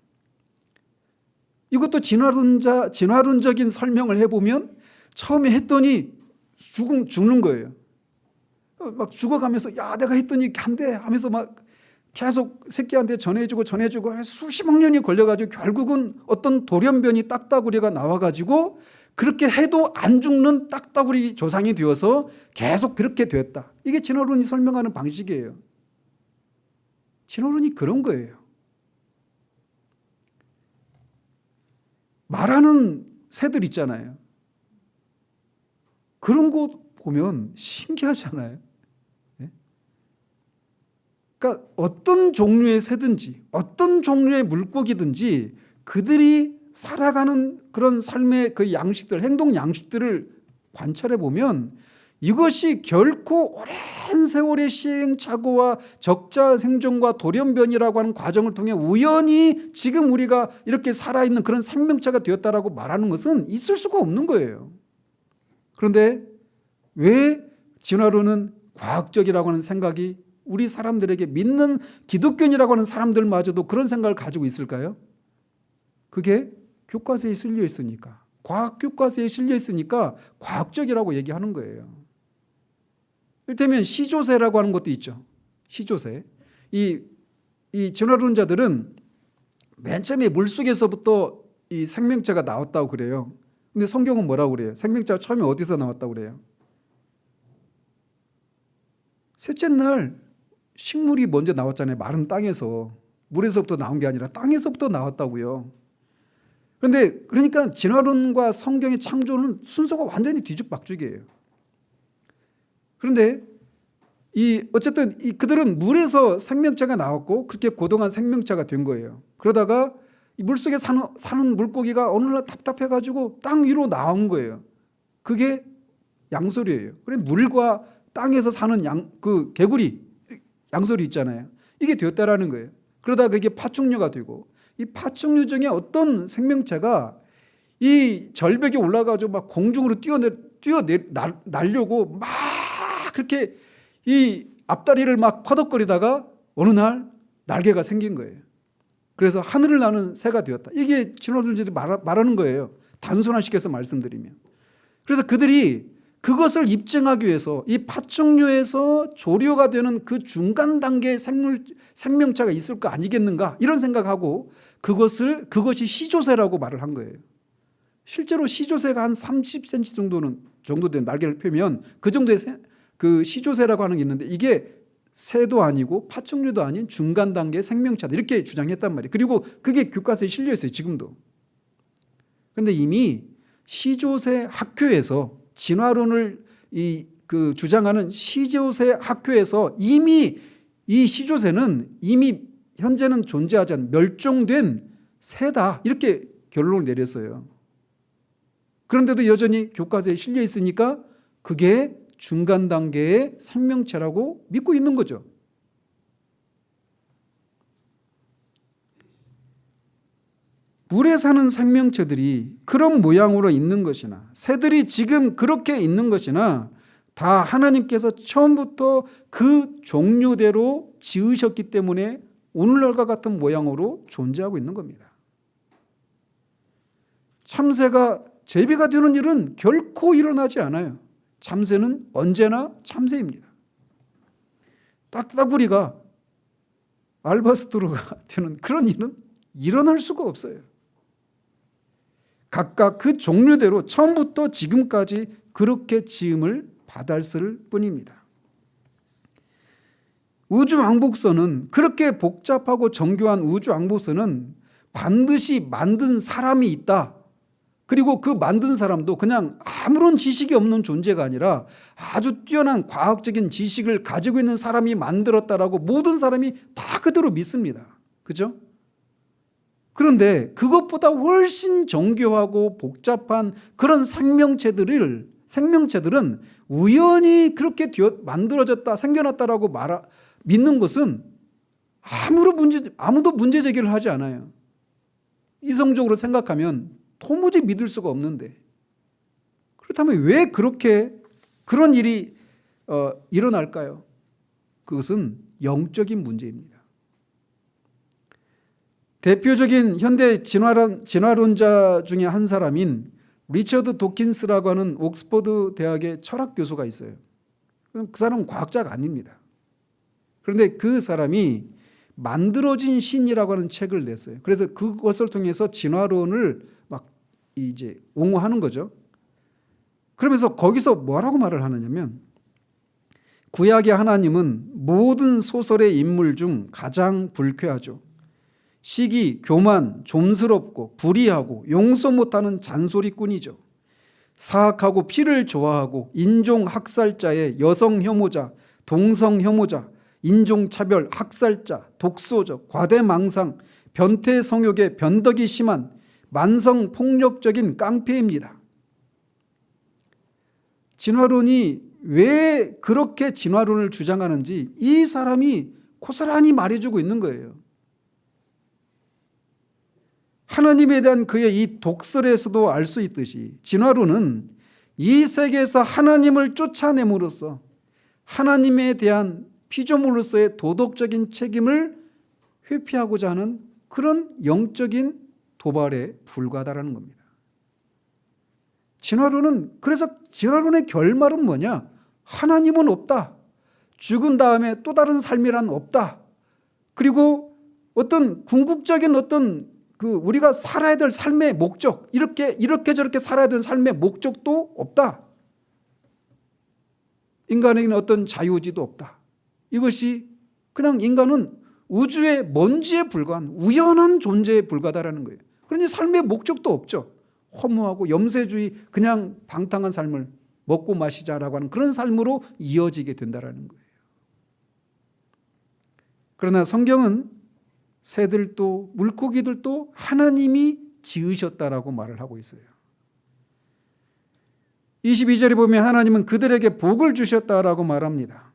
이것도 진화론적인 설명을 해보면 처음에 했더니 죽는 거예요. 막 죽어가면서 야 내가 했더니 간대 하면서 막 계속 새끼한테 전해주고 수십억 년이 걸려가지고 결국은 어떤 돌연변이 딱따구리가 나와가지고 그렇게 해도 안 죽는 딱따구리 조상이 되어서 계속 그렇게 됐다. 이게 진화론이 설명하는 방식이에요. 진화론이 그런 거예요. 말하는 새들 있잖아요. 그런 거 보면 신기하잖아요. 그러니까 어떤 종류의 새든지 어떤 종류의 물고기든지 그들이 살아가는 그런 삶의 그 양식들, 행동 양식들을 관찰해 보면 이것이 결코 오랜 세월의 시행착오와 적자 생존과 돌연변이라고 하는 과정을 통해 우연히 지금 우리가 이렇게 살아있는 그런 생명체가 되었다라고 말하는 것은 있을 수가 없는 거예요. 그런데 왜 진화론은 과학적이라고 하는 생각이 우리 사람들에게 믿는 기독교인이라고 하는 사람들마저도 그런 생각을 가지고 있을까요? 그게 교과서에 실려 있으니까, 과학 교과서에 실려 있으니까 과학적이라고 얘기하는 거예요. 이를테면 시조새라고 하는 것도 있죠. 시조새. 이 진화론자들은 맨 처음에 물속에서부터 이 생명체가 나왔다고 그래요. 근데 성경은 뭐라고 그래요? 생명체가 처음에 어디서 나왔다고 그래요? 셋째 날 식물이 먼저 나왔잖아요. 마른 땅에서. 물에서부터 나온 게 아니라 땅에서부터 나왔다고요. 그런데 그러니까 진화론과 성경의 창조는 순서가 완전히 뒤죽박죽이에요. 그런데 어쨌든 그들은 물에서 생명체가 나왔고 그렇게 고동한 생명체가 된 거예요. 그러다가 이 물속에 사는 물고기가 어느 날 답답해가지고 땅 위로 나온 거예요. 그게 양서류예요. 그래 물과 땅에서 사는 그 개구리 양서류 있잖아요. 이게 되었다라는 거예요. 그러다 그게 파충류가 되고 이 파충류 중에 어떤 생명체가 이 절벽에 올라가서 막 공중으로 날려고 막 그렇게 이 앞다리를 막 퍼덕거리다가 어느 날 날개가 생긴 거예요. 그래서 하늘을 나는 새가 되었다. 이게 진화론자들이 말하는 거예요. 단순화시켜서 말씀드리면. 그래서 그들이 그것을 입증하기 위해서 이 파충류에서 조류가 되는 그 중간 단계의 생명체가 있을 거 아니겠는가 이런 생각하고 그것이 시조새라고 말을 한 거예요. 실제로 시조새가 한 30cm 정도 된 날개를 펴면 그 정도의 그 시조새라고 하는 게 있는데 이게 새도 아니고 파충류도 아닌 중간 단계의 생명체다 이렇게 주장했단 말이에요. 그리고 그게 교과서에 실려 있어요. 지금도. 그런데 이미 시조새 학교에서 진화론을 주장하는 시조새 학교에서 이미 이 시조새는 이미 현재는 존재하지 않는 멸종된 새다 이렇게 결론을 내렸어요. 그런데도 여전히 교과서에 실려 있으니까 그게 중간 단계의 생명체라고 믿고 있는 거죠. 물에 사는 생명체들이 그런 모양으로 있는 것이나 새들이 지금 그렇게 있는 것이나 다 하나님께서 처음부터 그 종류대로 지으셨기 때문에 오늘날과 같은 모양으로 존재하고 있는 겁니다. 참새가 제비가 되는 일은 결코 일어나지 않아요. 참새는 언제나 참새입니다. 딱따구리가 알바스토로가 되는 그런 일은 일어날 수가 없어요. 각각 그 종류대로 처음부터 지금까지 그렇게 지음을 받았을 뿐입니다. 우주왕복선은 그렇게 복잡하고 정교한 우주왕복선은 반드시 만든 사람이 있다. 그리고 그 만든 사람도 그냥 아무런 지식이 없는 존재가 아니라 아주 뛰어난 과학적인 지식을 가지고 있는 사람이 만들었다라고 모든 사람이 다 그대로 믿습니다. 그죠? 그런데 그것보다 훨씬 정교하고 복잡한 그런 생명체들은 우연히 그렇게 만들어졌다, 생겨났다라고 믿는 것은 아무도 문제 제기를 하지 않아요. 이성적으로 생각하면 도무지 믿을 수가 없는데 그렇다면 왜 그런 일이 일어날까요? 그것은 영적인 문제입니다. 대표적인 현대 진화론자 중에 한 사람인 리처드 도킨스라고 하는 옥스퍼드 대학의 철학 교수가 있어요. 그 사람은 과학자가 아닙니다. 그런데 그 사람이 만들어진 신이라고 하는 책을 냈어요. 그래서 그것을 통해서 진화론을 막 이제 옹호하는 거죠. 그러면서 거기서 뭐라고 말을 하느냐면 구약의 하나님은 모든 소설의 인물 중 가장 불쾌하죠. 시기, 교만, 좀스럽고 불의하고 용서 못하는 잔소리꾼이죠. 사악하고 피를 좋아하고 인종학살자의 여성 혐오자, 동성 혐오자, 인종차별 학살자, 독소적, 과대망상, 변태 성욕에 변덕이 심한 만성 폭력적인 깡패입니다. 진화론이 왜 그렇게 진화론을 주장하는지 이 사람이 고스란히 말해주고 있는 거예요. 하나님에 대한 그의 이 독설에서도 알 수 있듯이 진화론은 이 세계에서 하나님을 쫓아냄으로써 하나님에 대한 피조물로서의 도덕적인 책임을 회피하고자 하는 그런 영적인 도발에 불과하다는 겁니다. 그래서 진화론의 결말은 뭐냐? 하나님은 없다. 죽은 다음에 또 다른 삶이란 없다. 그리고 어떤 궁극적인 우리가 살아야 될 삶의 목적, 이렇게 저렇게 살아야 되는 삶의 목적도 없다. 인간에게는 어떤 자유의지도 없다. 이것이 그냥 인간은 우주의 먼지에 불과한 우연한 존재에 불과하다라는 거예요. 그러니 삶의 목적도 없죠. 허무하고 염세주의, 그냥 방탕한 삶을 먹고 마시자라고 하는 그런 삶으로 이어지게 된다라는 거예요. 그러나 성경은 새들도 물고기들도 하나님이 지으셨다라고 말을 하고 있어요. 22절에 보면 하나님은 그들에게 복을 주셨다라고 말합니다.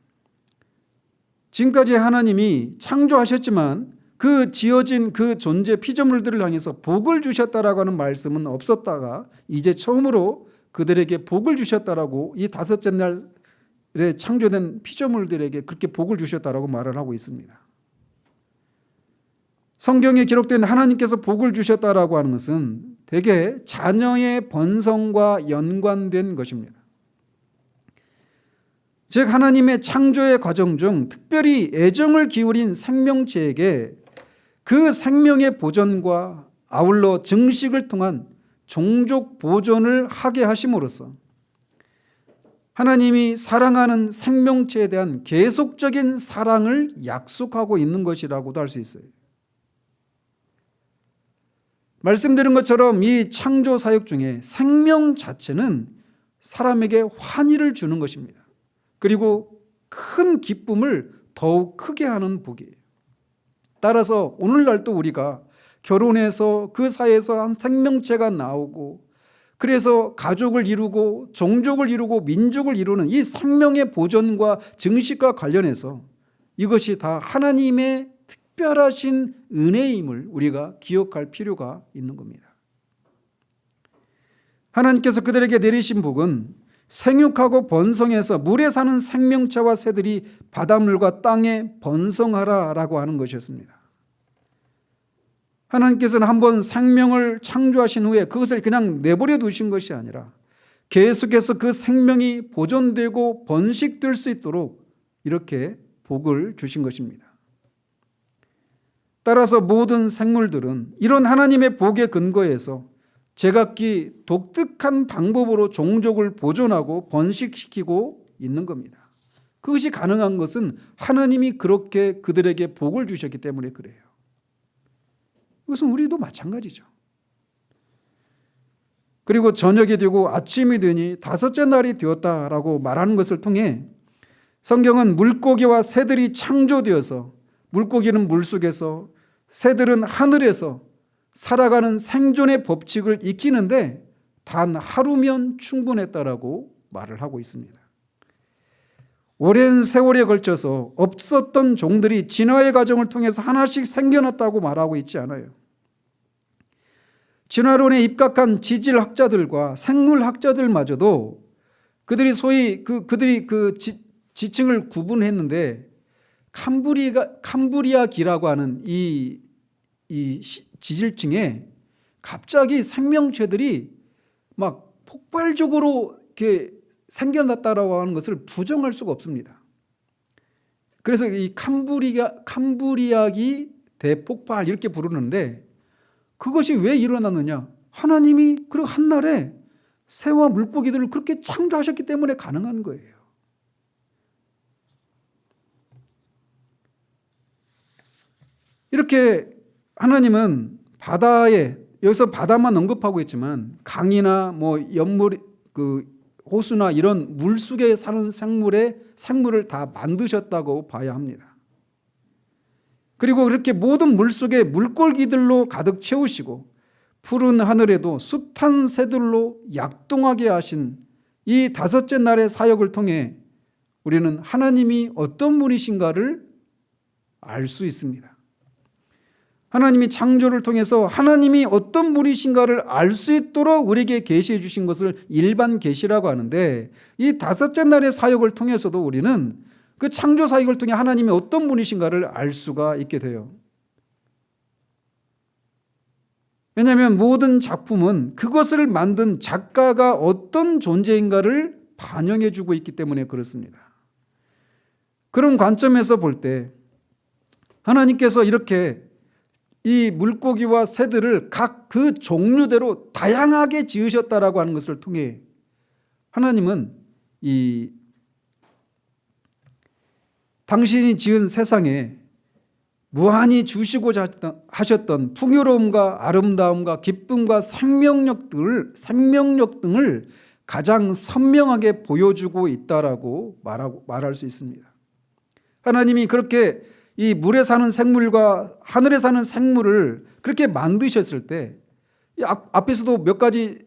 지금까지 하나님이 창조하셨지만 그 지어진 그 존재 피조물들을 향해서 복을 주셨다라고 하는 말씀은 없었다가 이제 처음으로 그들에게 복을 주셨다라고 이 다섯째 날에 창조된 피조물들에게 그렇게 복을 주셨다라고 말을 하고 있습니다. 성경에 기록된 하나님께서 복을 주셨다라고 하는 것은 대개 자녀의 번성과 연관된 것입니다. 즉 하나님의 창조의 과정 중 특별히 애정을 기울인 생명체에게 그 생명의 보존과 아울러 증식을 통한 종족 보존을 하게 하심으로써 하나님이 사랑하는 생명체에 대한 계속적인 사랑을 약속하고 있는 것이라고도 할 수 있어요. 말씀드린 것처럼 이 창조 사역 중에 생명 자체는 사람에게 환희를 주는 것입니다. 그리고 큰 기쁨을 더욱 크게 하는 복이에요. 따라서 오늘날도 우리가 결혼해서 그 사이에서 한 생명체가 나오고 그래서 가족을 이루고 종족을 이루고 민족을 이루는 이 생명의 보존과 증식과 관련해서 이것이 다 하나님의 특별하신 은혜임을 우리가 기억할 필요가 있는 겁니다. 하나님께서 그들에게 내리신 복은 생육하고 번성해서 물에 사는 생명체와 새들이 바닷물과 땅에 번성하라라고 하는 것이었습니다. 하나님께서는 한번 생명을 창조하신 후에 그것을 그냥 내버려 두신 것이 아니라 계속해서 그 생명이 보존되고 번식될 수 있도록 이렇게 복을 주신 것입니다. 따라서 모든 생물들은 이런 하나님의 복에 근거해서 제각기 독특한 방법으로 종족을 보존하고 번식시키고 있는 겁니다. 그것이 가능한 것은 하나님이 그렇게 그들에게 복을 주셨기 때문에 그래요. 이것은 우리도 마찬가지죠. 그리고 저녁이 되고 아침이 되니 다섯째 날이 되었다라고 말하는 것을 통해 성경은 물고기와 새들이 창조되어서 물고기는 물속에서 새들은 하늘에서 살아가는 생존의 법칙을 익히는데 단 하루면 충분했다라고 말을 하고 있습니다. 오랜 세월에 걸쳐서 없었던 종들이 진화의 과정을 통해서 하나씩 생겨났다고 말하고 있지 않아요. 진화론에 입각한 지질학자들과 생물학자들마저도 그들이 소위 그들이 지층을 구분했는데 캄브리아기라고 하는 이 지질층에 갑자기 생명체들이 막 폭발적으로 이렇게 생겨났다라고 하는 것을 부정할 수가 없습니다. 그래서 이 캄브리아기 대폭발 이렇게 부르는데 그것이 왜 일어났느냐? 하나님이 그 한날에 새와 물고기들을 그렇게 창조하셨기 때문에 가능한 거예요. 이렇게 하나님은 바다에, 여기서 바다만 언급하고 있지만 강이나 뭐 연물, 호수나 이런 물속에 사는 생물을 다 만드셨다고 봐야 합니다. 그리고 그렇게 모든 물속에 물고기들로 가득 채우시고 푸른 하늘에도 숱한 새들로 약동하게 하신 이 다섯째 날의 사역을 통해 우리는 하나님이 어떤 분이신가를 알 수 있습니다. 하나님이 창조를 통해서 하나님이 어떤 분이신가를 알 수 있도록 우리에게 계시해 주신 것을 일반 계시라고 하는데 이 다섯째 날의 사역을 통해서도 우리는 그 창조 사역을 통해 하나님이 어떤 분이신가를 알 수가 있게 돼요. 왜냐하면 모든 작품은 그것을 만든 작가가 어떤 존재인가를 반영해 주고 있기 때문에 그렇습니다. 그런 관점에서 볼 때 하나님께서 이렇게 이 물고기와 새들을 각 그 종류대로 다양하게 지으셨다라고 하는 것을 통해 하나님은 이 당신이 지은 세상에 무한히 주시고자 하셨던 풍요로움과 아름다움과 기쁨과 생명력 등을 가장 선명하게 보여주고 있다라고 말할 수 있습니다. 하나님이 그렇게 이 물에 사는 생물과 하늘에 사는 생물을 그렇게 만드셨을 때, 앞에서도 몇 가지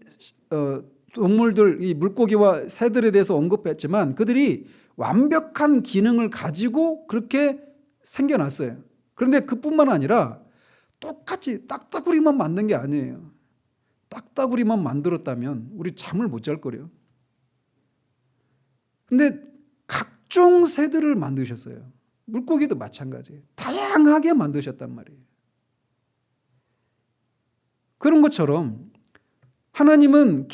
동물들, 이 물고기와 새들에 대해서 언급했지만 그들이 완벽한 기능을 가지고 그렇게 생겨났어요. 그런데 그뿐만 아니라 똑같이 딱따구리만 만든 게 아니에요. 딱따구리만 만들었다면 우리 잠을 못 잘 거래요. 근데 각종 새들을 만드셨어요. 물고기도 마찬가지예요. 다양하게 만드셨단 말이에요. 그런 것처럼 하나님은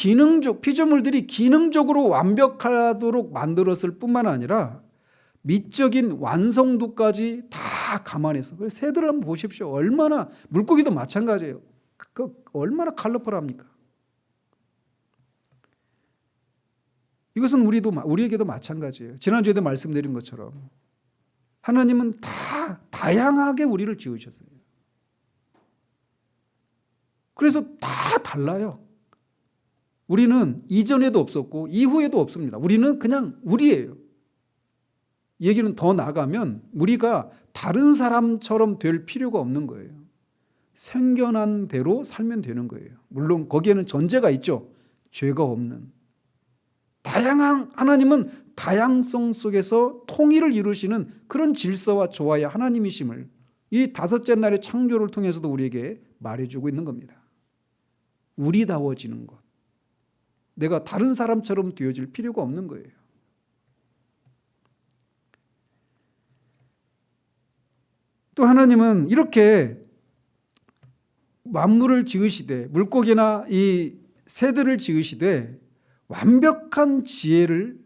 피조물들이 기능적으로 완벽하도록 만들었을 뿐만 아니라 미적인 완성도까지 다 감안해서. 그래서 새들을 한번 보십시오. 얼마나, 물고기도 마찬가지예요. 얼마나 컬러풀합니까? 이것은 우리에게도 마찬가지예요. 지난주에도 말씀드린 것처럼 하나님은 다양하게 우리를 지으셨어요. 그래서 다 달라요. 우리는 이전에도 없었고 이후에도 없습니다. 우리는 그냥 우리예요. 얘기는 더 나가면 우리가 다른 사람처럼 될 필요가 없는 거예요. 생겨난 대로 살면 되는 거예요. 물론 거기에는 전제가 있죠. 죄가 없는. 하나님은 다양성 속에서 통일을 이루시는 그런 질서와 조화의 하나님이심을 이 다섯째 날의 창조를 통해서도 우리에게 말해주고 있는 겁니다. 우리다워지는 것. 내가 다른 사람처럼 되어질 필요가 없는 거예요. 또 하나님은 이렇게 만물을 지으시되, 물고기나 이 새들을 지으시되 완벽한 지혜를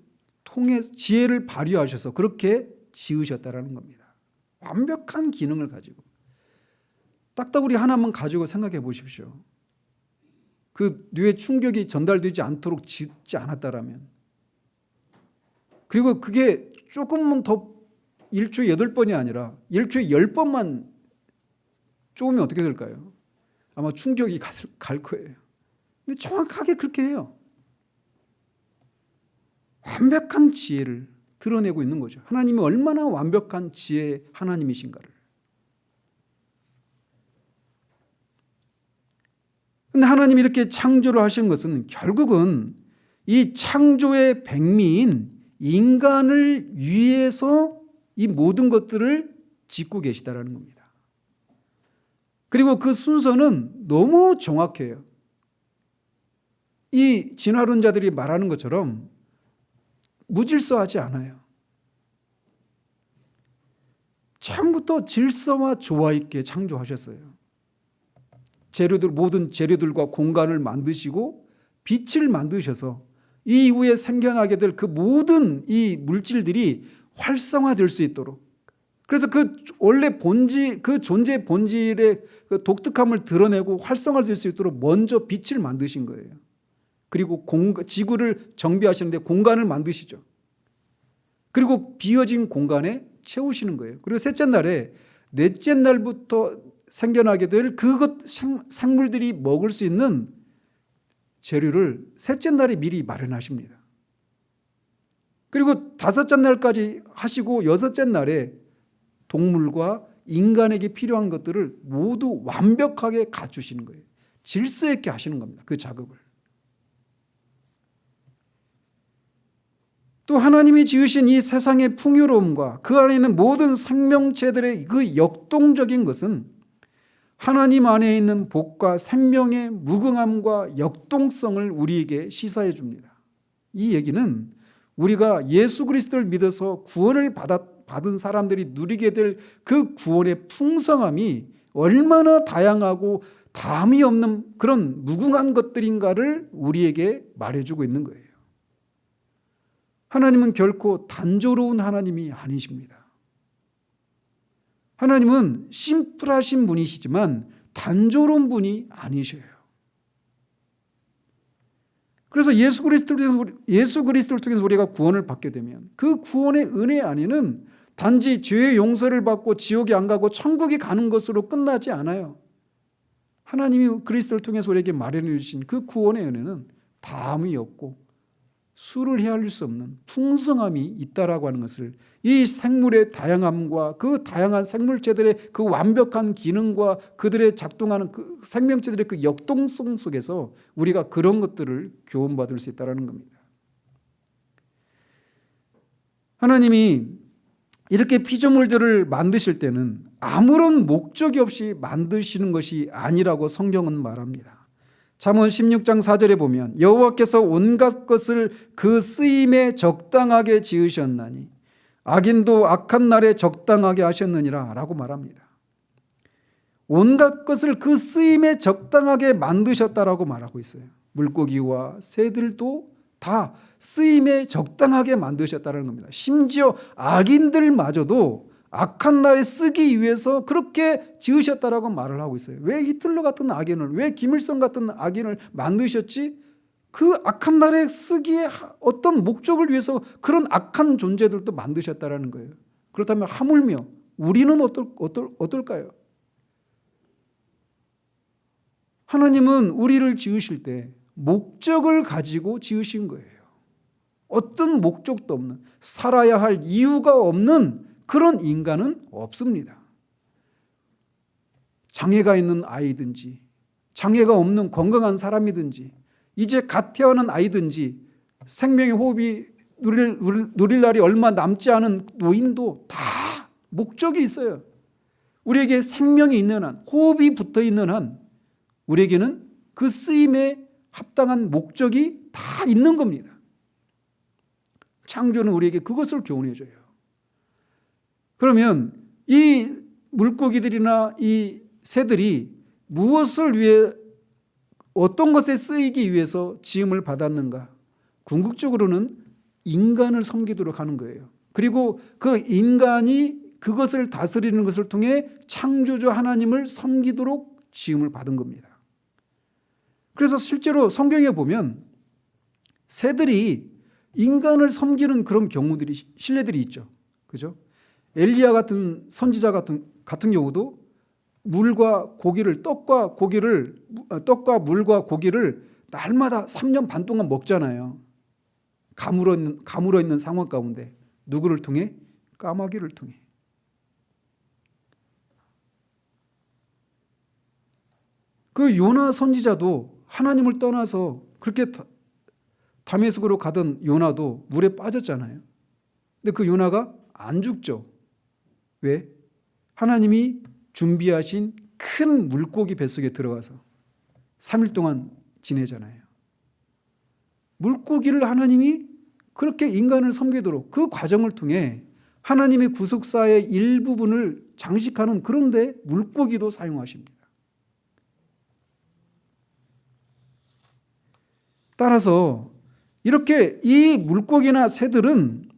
발휘하셔서 그렇게 지으셨다라는 겁니다. 완벽한 기능을 가지고. 딱따구리 하나만 가지고 생각해 보십시오. 그 뇌에 충격이 전달되지 않도록 짓지 않았다라면, 그리고 그게 조금만 더 1초에 8번이 아니라 1초에 10번만 쪼으면 어떻게 될까요? 아마 충격이 갈 거예요. 근데 정확하게 그렇게 해요. 완벽한 지혜를 드러내고 있는 거죠. 하나님이 얼마나 완벽한 지혜의 하나님이신가를. 그런데 하나님이 이렇게 창조를 하신 것은 결국은 이 창조의 백미인 인간을 위해서 이 모든 것들을 짓고 계시다라는 겁니다. 그리고 그 순서는 너무 정확해요. 이 진화론자들이 말하는 것처럼 무질서하지 않아요. 처음부터 질서와 조화 있게 창조하셨어요. 모든 재료들과 공간을 만드시고 빛을 만드셔서 이 이후에 생겨나게 될 그 모든 이 물질들이 활성화될 수 있도록, 그래서 그 원래 그 존재 본질의 그 독특함을 드러내고 활성화될 수 있도록 먼저 빛을 만드신 거예요. 그리고 지구를 정비하시는데 공간을 만드시죠. 그리고 비어진 공간에 채우시는 거예요. 그리고 넷째 날부터 생겨나게 될 생물들이 먹을 수 있는 재료를 셋째 날에 미리 마련하십니다. 그리고 다섯째 날까지 하시고 여섯째 날에 동물과 인간에게 필요한 것들을 모두 완벽하게 갖추시는 거예요. 질서 있게 하시는 겁니다. 그 작업을. 또 하나님이 지으신 이 세상의 풍요로움과 그 안에 있는 모든 생명체들의 그 역동적인 것은 하나님 안에 있는 복과 생명의 무궁함과 역동성을 우리에게 시사해 줍니다. 이 얘기는 우리가 예수 그리스도를 믿어서 구원을 받은 사람들이 누리게 될 그 구원의 풍성함이 얼마나 다양하고 담이 없는 그런 무궁한 것들인가를 우리에게 말해주고 있는 거예요. 하나님은 결코 단조로운 하나님이 아니십니다. 하나님은 심플하신 분이시지만 단조로운 분이 아니셔요. 그래서 예수 그리스도를 통해서 우리가 구원을 받게 되면 그 구원의 은혜 안에는 단지 죄의 용서를 받고 지옥에 안 가고 천국에 가는 것으로 끝나지 않아요. 하나님이 그리스도를 통해서 우리에게 마련해 주신 그 구원의 은혜는 다함이 없고 수를 헤아릴 수 없는 풍성함이 있다라고 하는 것을, 이 생물의 다양함과 그 다양한 생물체들의 그 완벽한 기능과 그들의 작동하는 그 생명체들의 그 역동성 속에서 우리가 그런 것들을 교훈받을 수 있다는 겁니다. 하나님이 이렇게 피조물들을 만드실 때는 아무런 목적이 없이 만드시는 것이 아니라고 성경은 말합니다. 잠언 16장 4절에 보면 여호와께서 온갖 것을 그 쓰임에 적당하게 지으셨나니 악인도 악한 날에 적당하게 하셨느니라 라고 말합니다. 온갖 것을 그 쓰임에 적당하게 만드셨다라고 말하고 있어요. 물고기와 새들도 다 쓰임에 적당하게 만드셨다는 겁니다. 심지어 악인들마저도 악한 날에 쓰기 위해서 그렇게 지으셨다라고 말을 하고 있어요. 왜 히틀러 같은 악인을, 왜 김일성 같은 악인을 만드셨지? 그 악한 날에 쓰기에 어떤 목적을 위해서 그런 악한 존재들도 만드셨다라는 거예요. 그렇다면 하물며 우리는 어떨까요? 하나님은 우리를 지으실 때 목적을 가지고 지으신 거예요. 어떤 목적도 없는, 살아야 할 이유가 없는 그런 인간은 없습니다. 장애가 있는 아이든지 장애가 없는 건강한 사람이든지 이제 갓 태어난 아이든지 생명의 호흡이 누릴 날이 얼마 남지 않은 노인도 다 목적이 있어요. 우리에게 생명이 있는 한, 호흡이 붙어 있는 한 우리에게는 그 쓰임에 합당한 목적이 다 있는 겁니다. 창조는 우리에게 그것을 교훈해 줘요. 그러면 이 물고기들이나 이 새들이 무엇을 위해, 어떤 것에 쓰이기 위해서 지음을 받았는가? 궁극적으로는 인간을 섬기도록 하는 거예요. 그리고 그 인간이 그것을 다스리는 것을 통해 창조주 하나님을 섬기도록 지음을 받은 겁니다. 그래서 실제로 성경에 보면 새들이 인간을 섬기는 그런 경우들이, 신뢰들이 있죠. 그죠? 엘리야 같은 선지자 같은 경우도 물과 고기를, 떡과 물과 고기를 날마다 3년 반 동안 먹잖아요. 가물어 있는 상황 가운데 누구를 통해? 까마귀를 통해. 그 요나 선지자도 하나님을 떠나서 그렇게 다메섹으로 가던 요나도 물에 빠졌잖아요. 근데 그 요나가 안 죽죠. 왜? 하나님이 준비하신 큰 물고기 뱃속에 들어가서 3일 동안 지내잖아요. 물고기를 하나님이 그렇게 인간을 섬기도록 그 과정을 통해 하나님의 구속사의 일부분을 장식하는, 그런데 물고기도 사용하십니다. 따라서 이렇게 이 물고기나 새들은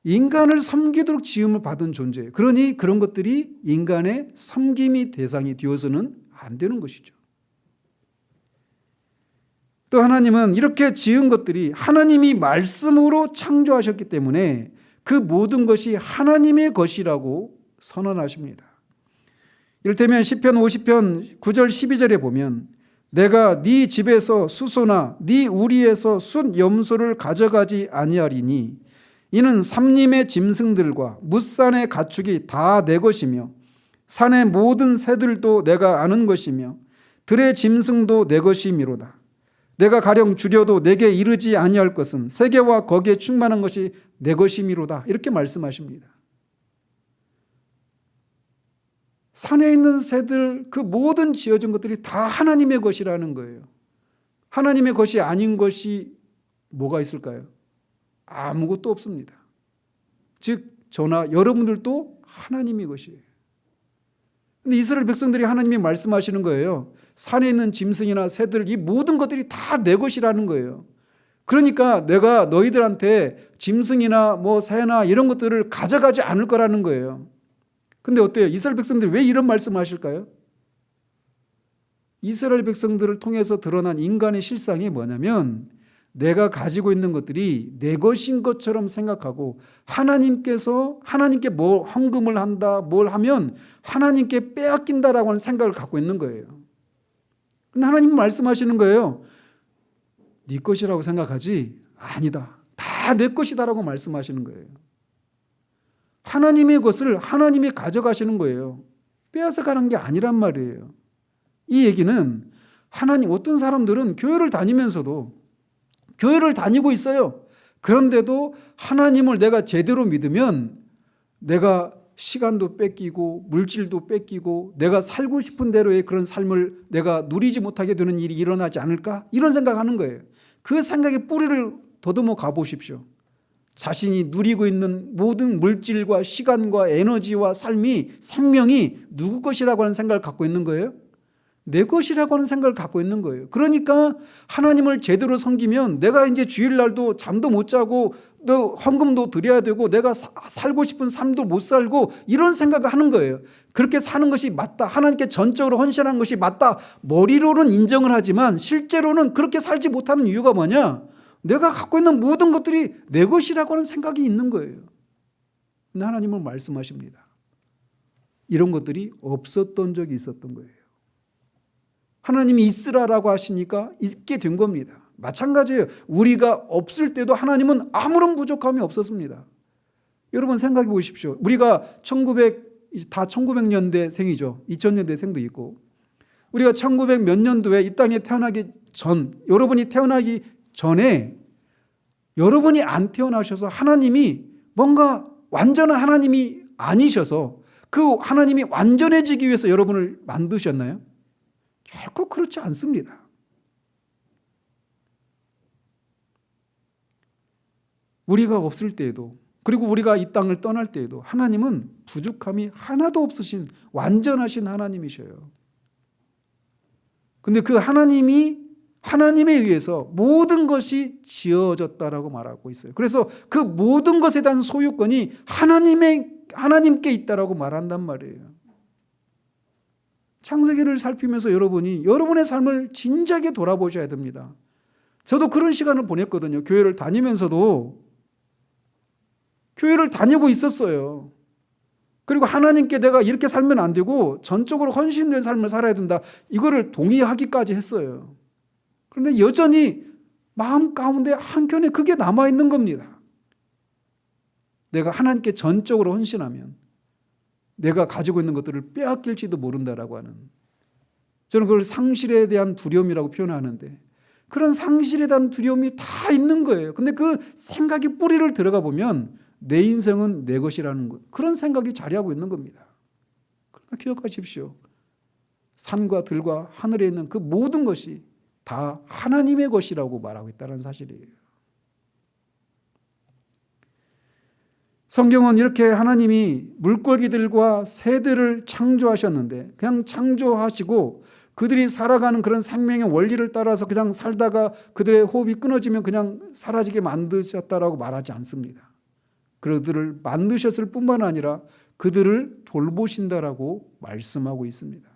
인간을 섬기도록 지음을 받은 존재예요. 그러니 그런 것들이 인간의 섬김이 대상이 되어서는 안 되는 것이죠. 또 하나님은 이렇게 지은 것들이 하나님이 말씀으로 창조하셨기 때문에 그 모든 것이 하나님의 것이라고 선언하십니다. 이를테면 시편 50편 9절 12절에 보면 내가 네 집에서 수소나 네 우리에서 숫 염소를 가져가지 아니하리니 이는 삼림의 짐승들과 뭇산의 가축이 다 내 것이며 산의 모든 새들도 내가 아는 것이며 들의 짐승도 내 것이미로다. 내가 가령 줄여도 내게 이르지 아니할 것은 세계와 거기에 충만한 것이 내 것이미로다. 이렇게 말씀하십니다. 산에 있는 새들, 그 모든 지어진 것들이 다 하나님의 것이라는 거예요. 하나님의 것이 아닌 것이 뭐가 있을까요? 아무것도 없습니다. 즉 저나 여러분들도 하나님의 것이에요. 근데 이스라엘 백성들이 하나님이 말씀하시는 거예요. 산에 있는 짐승이나 새들, 이 모든 것들이 다 내 것이라는 거예요. 그러니까 내가 너희들한테 짐승이나 뭐 새나 이런 것들을 가져가지 않을 거라는 거예요. 근데 어때요? 이스라엘 백성들이 왜 이런 말씀하실까요? 이스라엘 백성들을 통해서 드러난 인간의 실상이 뭐냐면 내가 가지고 있는 것들이 내 것인 것처럼 생각하고 하나님께 뭐 헌금을 한다, 뭘 하면 하나님께 빼앗긴다라고 하는 생각을 갖고 있는 거예요. 근데 하나님은 말씀하시는 거예요. 네 것이라고 생각하지? 아니다. 다 내 것이다라고 말씀하시는 거예요. 하나님의 것을 하나님이 가져가시는 거예요. 빼앗아 가는 게 아니란 말이에요. 이 얘기는 어떤 사람들은 교회를 다니고 있어요. 그런데도 하나님을 내가 제대로 믿으면 내가 시간도 뺏기고 물질도 뺏기고 내가 살고 싶은 대로의 그런 삶을 내가 누리지 못하게 되는 일이 일어나지 않을까? 이런 생각하는 거예요. 그 생각의 뿌리를 더듬어 가보십시오. 자신이 누리고 있는 모든 물질과 시간과 에너지와 생명이 누구 것이라고 하는 생각을 갖고 있는 거예요? 내 것이라고 하는 생각을 갖고 있는 거예요. 그러니까 하나님을 제대로 섬기면 내가 이제 주일날도 잠도 못 자고 또 헌금도 드려야 되고 내가 살고 싶은 삶도 못 살고 이런 생각을 하는 거예요. 그렇게 사는 것이 맞다. 하나님께 전적으로 헌신하는 것이 맞다. 머리로는 인정을 하지만 실제로는 그렇게 살지 못하는 이유가 뭐냐? 내가 갖고 있는 모든 것들이 내 것이라고 하는 생각이 있는 거예요. 근데 하나님은 말씀하십니다. 이런 것들이 없었던 적이 있었던 거예요. 하나님이 있으라라고 하시니까 있게 된 겁니다. 마찬가지예요. 우리가 없을 때도 하나님은 아무런 부족함이 없었습니다. 여러분 생각해 보십시오. 우리가 1900년대 생이죠. 2000년대 생도 있고 우리가 1900 몇 년도에 이 땅에 태어나기 전, 여러분이 태어나기 전에 여러분이 안 태어나셔서 하나님이 뭔가 완전한 하나님이 아니셔서 그 하나님이 완전해지기 위해서 여러분을 만드셨나요? 결코 그렇지 않습니다. 우리가 없을 때에도 그리고 우리가 이 땅을 떠날 때에도 하나님은 부족함이 하나도 없으신 완전하신 하나님이셔요. 근데 그 하나님에 의해서 모든 것이 지어졌다라고 말하고 있어요. 그래서 그 모든 것에 대한 소유권이 하나님께 있다라고 말한단 말이에요. 창세기를 살피면서 여러분이 여러분의 삶을 진작에 돌아보셔야 됩니다. 저도 그런 시간을 보냈거든요. 교회를 다니면서도 교회를 다니고 있었어요. 그리고 하나님께 내가 이렇게 살면 안 되고 전적으로 헌신된 삶을 살아야 된다. 이거를 동의하기까지 했어요. 그런데 여전히 마음 가운데 한켠에 그게 남아있는 겁니다. 내가 하나님께 전적으로 헌신하면 내가 가지고 있는 것들을 빼앗길지도 모른다라고 하는, 저는 그걸 상실에 대한 두려움이라고 표현하는데 그런 상실에 대한 두려움이 다 있는 거예요. 근데 그 생각이 뿌리를 들어가 보면 내 인생은 내 것이라는 것, 그런 생각이 자리하고 있는 겁니다. 그러나 기억하십시오. 산과 들과 하늘에 있는 그 모든 것이 다 하나님의 것이라고 말하고 있다는 사실이에요. 성경은 이렇게 하나님이 물고기들과 새들을 창조하셨는데 그냥 창조하시고 그들이 살아가는 그런 생명의 원리를 따라서 그냥 살다가 그들의 호흡이 끊어지면 그냥 사라지게 만드셨다라고 말하지 않습니다. 그들을 만드셨을 뿐만 아니라 그들을 돌보신다라고 말씀하고 있습니다.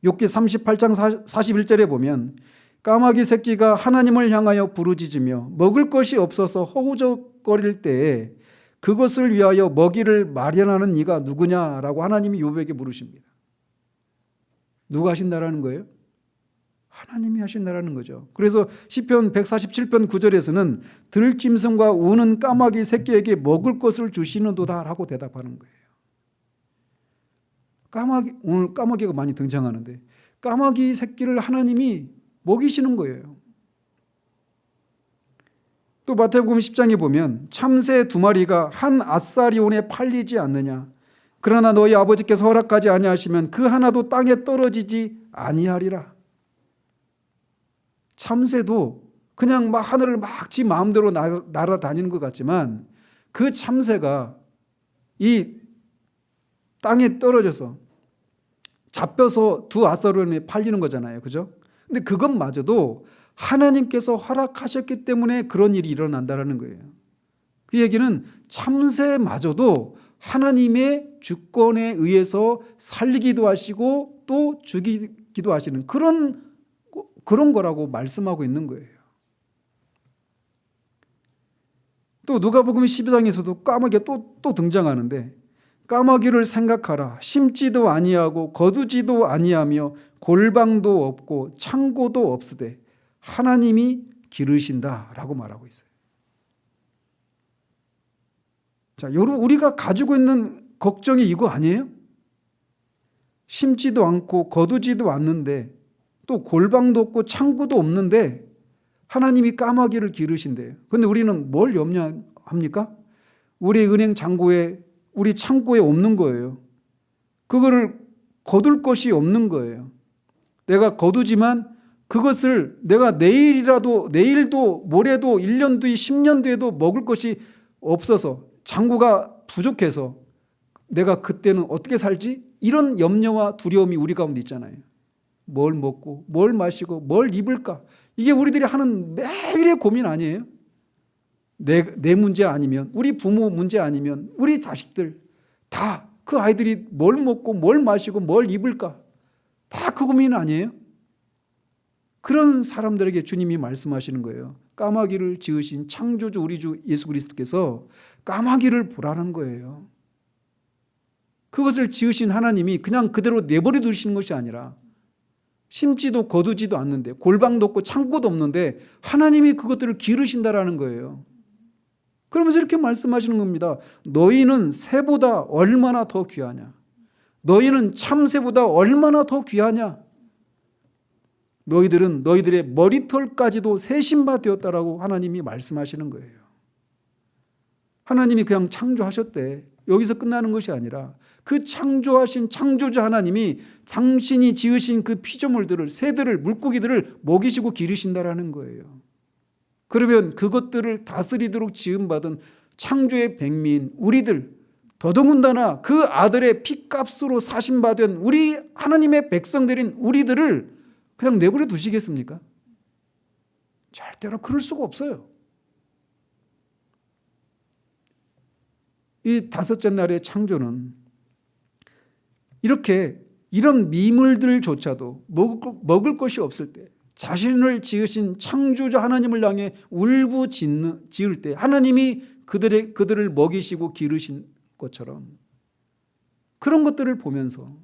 욥기 38장 41절에 보면 까마귀 새끼가 하나님을 향하여 부르짖으며 먹을 것이 없어서 허우적거릴 때에 그것을 위하여 먹이를 마련하는 이가 누구냐라고 하나님이 욥에게 물으십니다. 누가 하신다라는 거예요? 하나님이 하신다라는 거죠. 그래서 시편 147편 9절에서는 들짐승과 우는 까마귀 새끼에게 먹을 것을 주시는도다라고 대답하는 거예요. 오늘 까마귀가 많이 등장하는데 까마귀 새끼를 하나님이 먹이시는 거예요. 또 마태복음 10장에 보면 참새 2마리가 한 아사리온에 팔리지 않느냐, 그러나 너희 아버지께서 허락하지 아니하시면 그 하나도 땅에 떨어지지 아니하리라. 참새도 그냥 막 하늘을 막 지 마음대로 날아다니는 것 같지만 그 참새가 이 땅에 떨어져서 잡혀서 2 아사리온에 팔리는 거잖아요. 그죠? 근데 그것마저도 하나님께서 허락하셨기 때문에 그런 일이 일어난다는 거예요. 그 얘기는 참새마저도 하나님의 주권에 의해서 살리기도 하시고 또 죽이기도 하시는 그런 그런 거라고 말씀하고 있는 거예요. 또 누가복음 12장에서도 까마귀가 또 등장하는데, 까마귀를 생각하라. 심지도 아니하고 거두지도 아니하며 골방도 없고 창고도 없으되 하나님이 기르신다라고 말하고 있어요. 자, 우리가 가지고 있는 걱정이 이거 아니에요? 심지도 않고 거두지도 않는데, 또 골방도 없고 창고도 없는데 하나님이 까마귀를 기르신대요. 그런데 우리는 뭘 염려합니까? 우리 은행 잔고에, 우리 창고에 없는 거예요. 그거를 거둘 것이 없는 거예요. 내가 거두지만 그것을 내가 내일도 모레도 1년 뒤 10년 뒤에도 먹을 것이 없어서, 잔고가 부족해서 내가 그때는 어떻게 살지? 이런 염려와 두려움이 우리 가운데 있잖아요. 뭘 먹고 뭘 마시고 뭘 입을까? 이게 우리들이 하는 매일의 고민 아니에요? 내 문제 아니면, 우리 부모 문제 아니면, 우리 자식들 다 그 아이들이 뭘 먹고 뭘 마시고 뭘 입을까? 다 그 고민 아니에요? 그런 사람들에게 주님이 말씀하시는 거예요. 까마귀를 지으신 창조주 우리 주 예수 그리스도께서 까마귀를 보라는 거예요. 그것을 지으신 하나님이 그냥 그대로 내버려 두시는 것이 아니라, 심지도 거두지도 않는데, 골방도 없고 창고도 없는데 하나님이 그것들을 기르신다라는 거예요. 그러면서 이렇게 말씀하시는 겁니다. 너희는 새보다 얼마나 더 귀하냐? 너희는 참새보다 얼마나 더 귀하냐? 너희들은 너희들의 머리털까지도 세신바 되었다라고 하나님이 말씀하시는 거예요. 하나님이 그냥 창조하셨대. 여기서 끝나는 것이 아니라 그 창조하신 창조주 하나님이 당신이 지으신 그 피조물들을, 새들을, 물고기들을 먹이시고 기르신다라는 거예요. 그러면 그것들을 다스리도록 지음받은 창조의 백미인 우리들, 더더군다나 그 아들의 피값으로 사신받은 우리 하나님의 백성들인 우리들을 그냥 내버려 두시겠습니까? 절대로 그럴 수가 없어요. 이 다섯째 날의 창조는 이런 미물들조차도 먹을 것이 없을 때, 자신을 지으신 창조주 하나님을 향해 울부짖을 때 하나님이 그들을 먹이시고 기르신 것처럼, 그런 것들을 보면서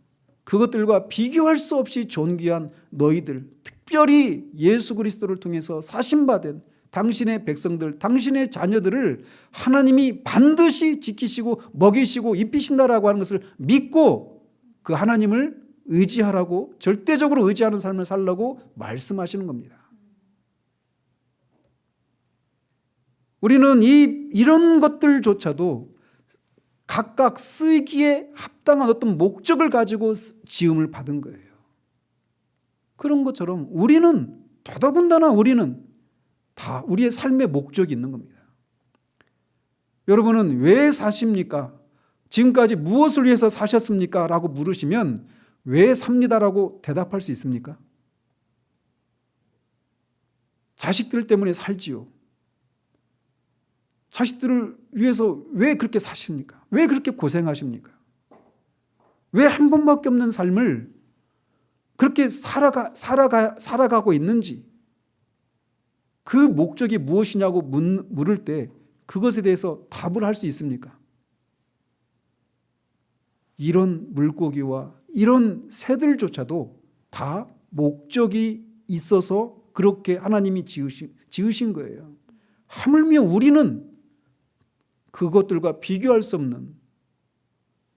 그것들과 비교할 수 없이 존귀한 너희들, 특별히 예수 그리스도를 통해서 사신받은 당신의 백성들, 당신의 자녀들을 하나님이 반드시 지키시고 먹이시고 입히신다라고 하는 것을 믿고 그 하나님을 의지하라고, 절대적으로 의지하는 삶을 살라고 말씀하시는 겁니다. 우리는 이런 것들조차도 각각 쓰기에 합당한 어떤 목적을 가지고 지음을 받은 거예요. 그런 것처럼 우리는, 더더군다나 우리는 다 우리의 삶의 목적이 있는 겁니다. 여러분은 왜 사십니까? 지금까지 무엇을 위해서 사셨습니까? 라고 물으시면 왜 삽니다라고 대답할 수 있습니까? 자식들 때문에 살지요. 자식들을 위해서 왜 그렇게 사십니까? 왜 그렇게 고생하십니까? 왜 한 번밖에 없는 삶을 그렇게 살아가고 있는지, 그 목적이 무엇이냐고 물을 때 그것에 대해서 답을 할 수 있습니까? 이런 물고기와 이런 새들조차도 다 목적이 있어서 그렇게 하나님이 지으신 거예요. 하물며 우리는 그것들과 비교할 수 없는,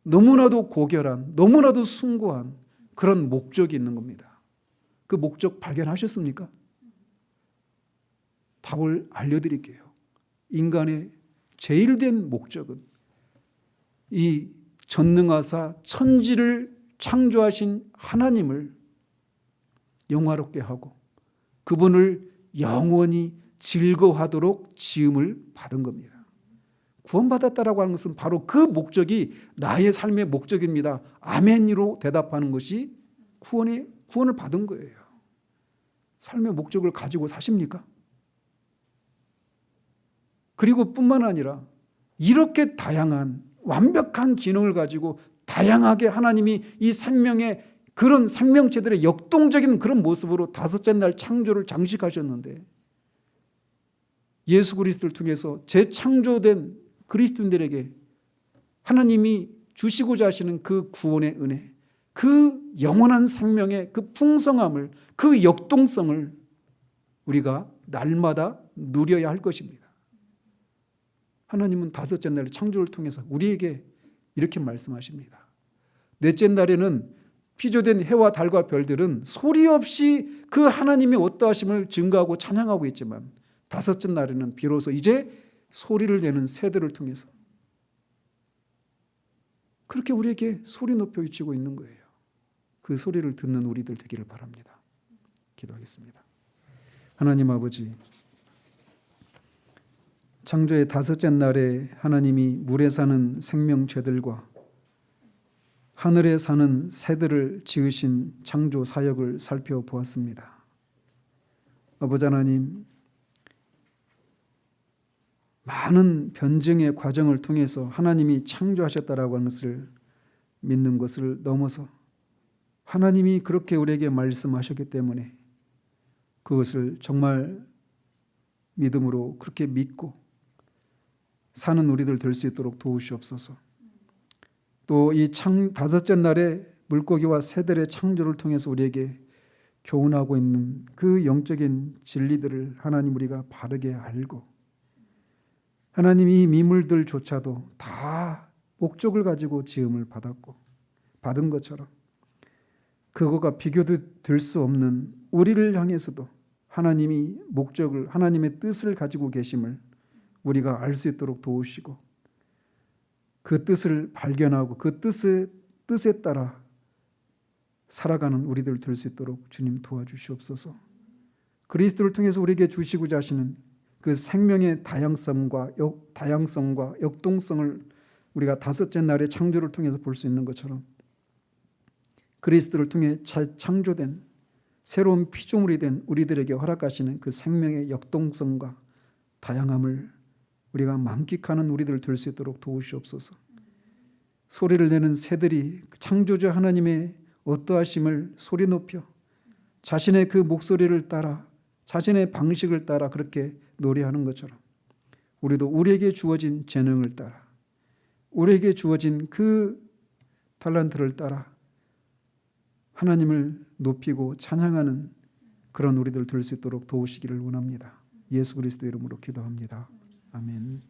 너무나도 고결한, 너무나도 숭고한 그런 목적이 있는 겁니다. 그 목적 발견하셨습니까? 답을 알려드릴게요. 인간의 제일 된 목적은 이 전능하사 천지를 창조하신 하나님을 영화롭게 하고 그분을 영원히 즐거워하도록 지음을 받은 겁니다. 구원받았다라고 하는 것은 바로 그 목적이 나의 삶의 목적입니다. 아멘으로 대답하는 것이 구원을 받은 거예요. 삶의 목적을 가지고 사십니까? 그리고 뿐만 아니라 이렇게 다양한 완벽한 기능을 가지고 다양하게 하나님이 이 생명의 그런 생명체들의 역동적인 그런 모습으로 다섯째 날 창조를 장식하셨는데 예수 그리스도를 통해서 재창조된 그리스도인들에게 하나님이 주시고자 하시는 그 구원의 은혜, 그 영원한 생명의 그 풍성함을, 그 역동성을 우리가 날마다 누려야 할 것입니다. 하나님은 다섯째 날 창조를 통해서 우리에게 이렇게 말씀하십니다. 넷째 날에는 피조된 해와 달과 별들은 소리 없이 그 하나님의 어떠하심을 증거하고 찬양하고 있지만 다섯째 날에는 비로소 이제 소리를 내는 새들을 통해서 그렇게 우리에게 소리 높여 외치고 있는 거예요. 그 소리를 듣는 우리들 되기를 바랍니다. 기도하겠습니다. 하나님 아버지, 창조의 다섯째 날에 하나님이 물에 사는 생명체들과 하늘에 사는 새들을 지으신 창조 사역을 살펴보았습니다. 아버지 하나님, 많은 변증의 과정을 통해서 하나님이 창조하셨다라고 하는 것을 믿는 것을 넘어서 하나님이 그렇게 우리에게 말씀하셨기 때문에 그것을 정말 믿음으로 그렇게 믿고 사는 우리들 될 수 있도록 도우시옵소서. 또 이 다섯째 날에 물고기와 새들의 창조를 통해서 우리에게 교훈하고 있는 그 영적인 진리들을 하나님 우리가 바르게 알고 하나님 이 미물들조차도 다 목적을 가지고 지음을 받은 것처럼 그거가 비교도 될 수 없는 우리를 향해서도 하나님이 목적을, 하나님의 뜻을 가지고 계심을 우리가 알 수 있도록 도우시고 그 뜻을 발견하고 그 뜻에 따라 살아가는 우리들 될 수 있도록 주님 도와주시옵소서. 그리스도를 통해서 우리에게 주시고자 하시는 그 생명의 다양성과 역동성을 우리가 다섯째 날의 창조를 통해서 볼 수 있는 것처럼 그리스도를 통해 창조된 새로운 피조물이 된 우리들에게 허락하시는 그 생명의 역동성과 다양함을 우리가 만끽하는 우리들 될 수 있도록 도우시옵소서. 소리를 내는 새들이 창조주 하나님의 어떠하심을 소리 높여 자신의 그 목소리를 따라 자신의 방식을 따라 그렇게 노래하는 것처럼 우리도 우리에게 주어진 재능을 따라 우리에게 주어진 그 탤런트를 따라 하나님을 높이고 찬양하는 그런 우리들 될 수 있도록 도우시기를 원합니다. 예수 그리스도 이름으로 기도합니다. 아멘.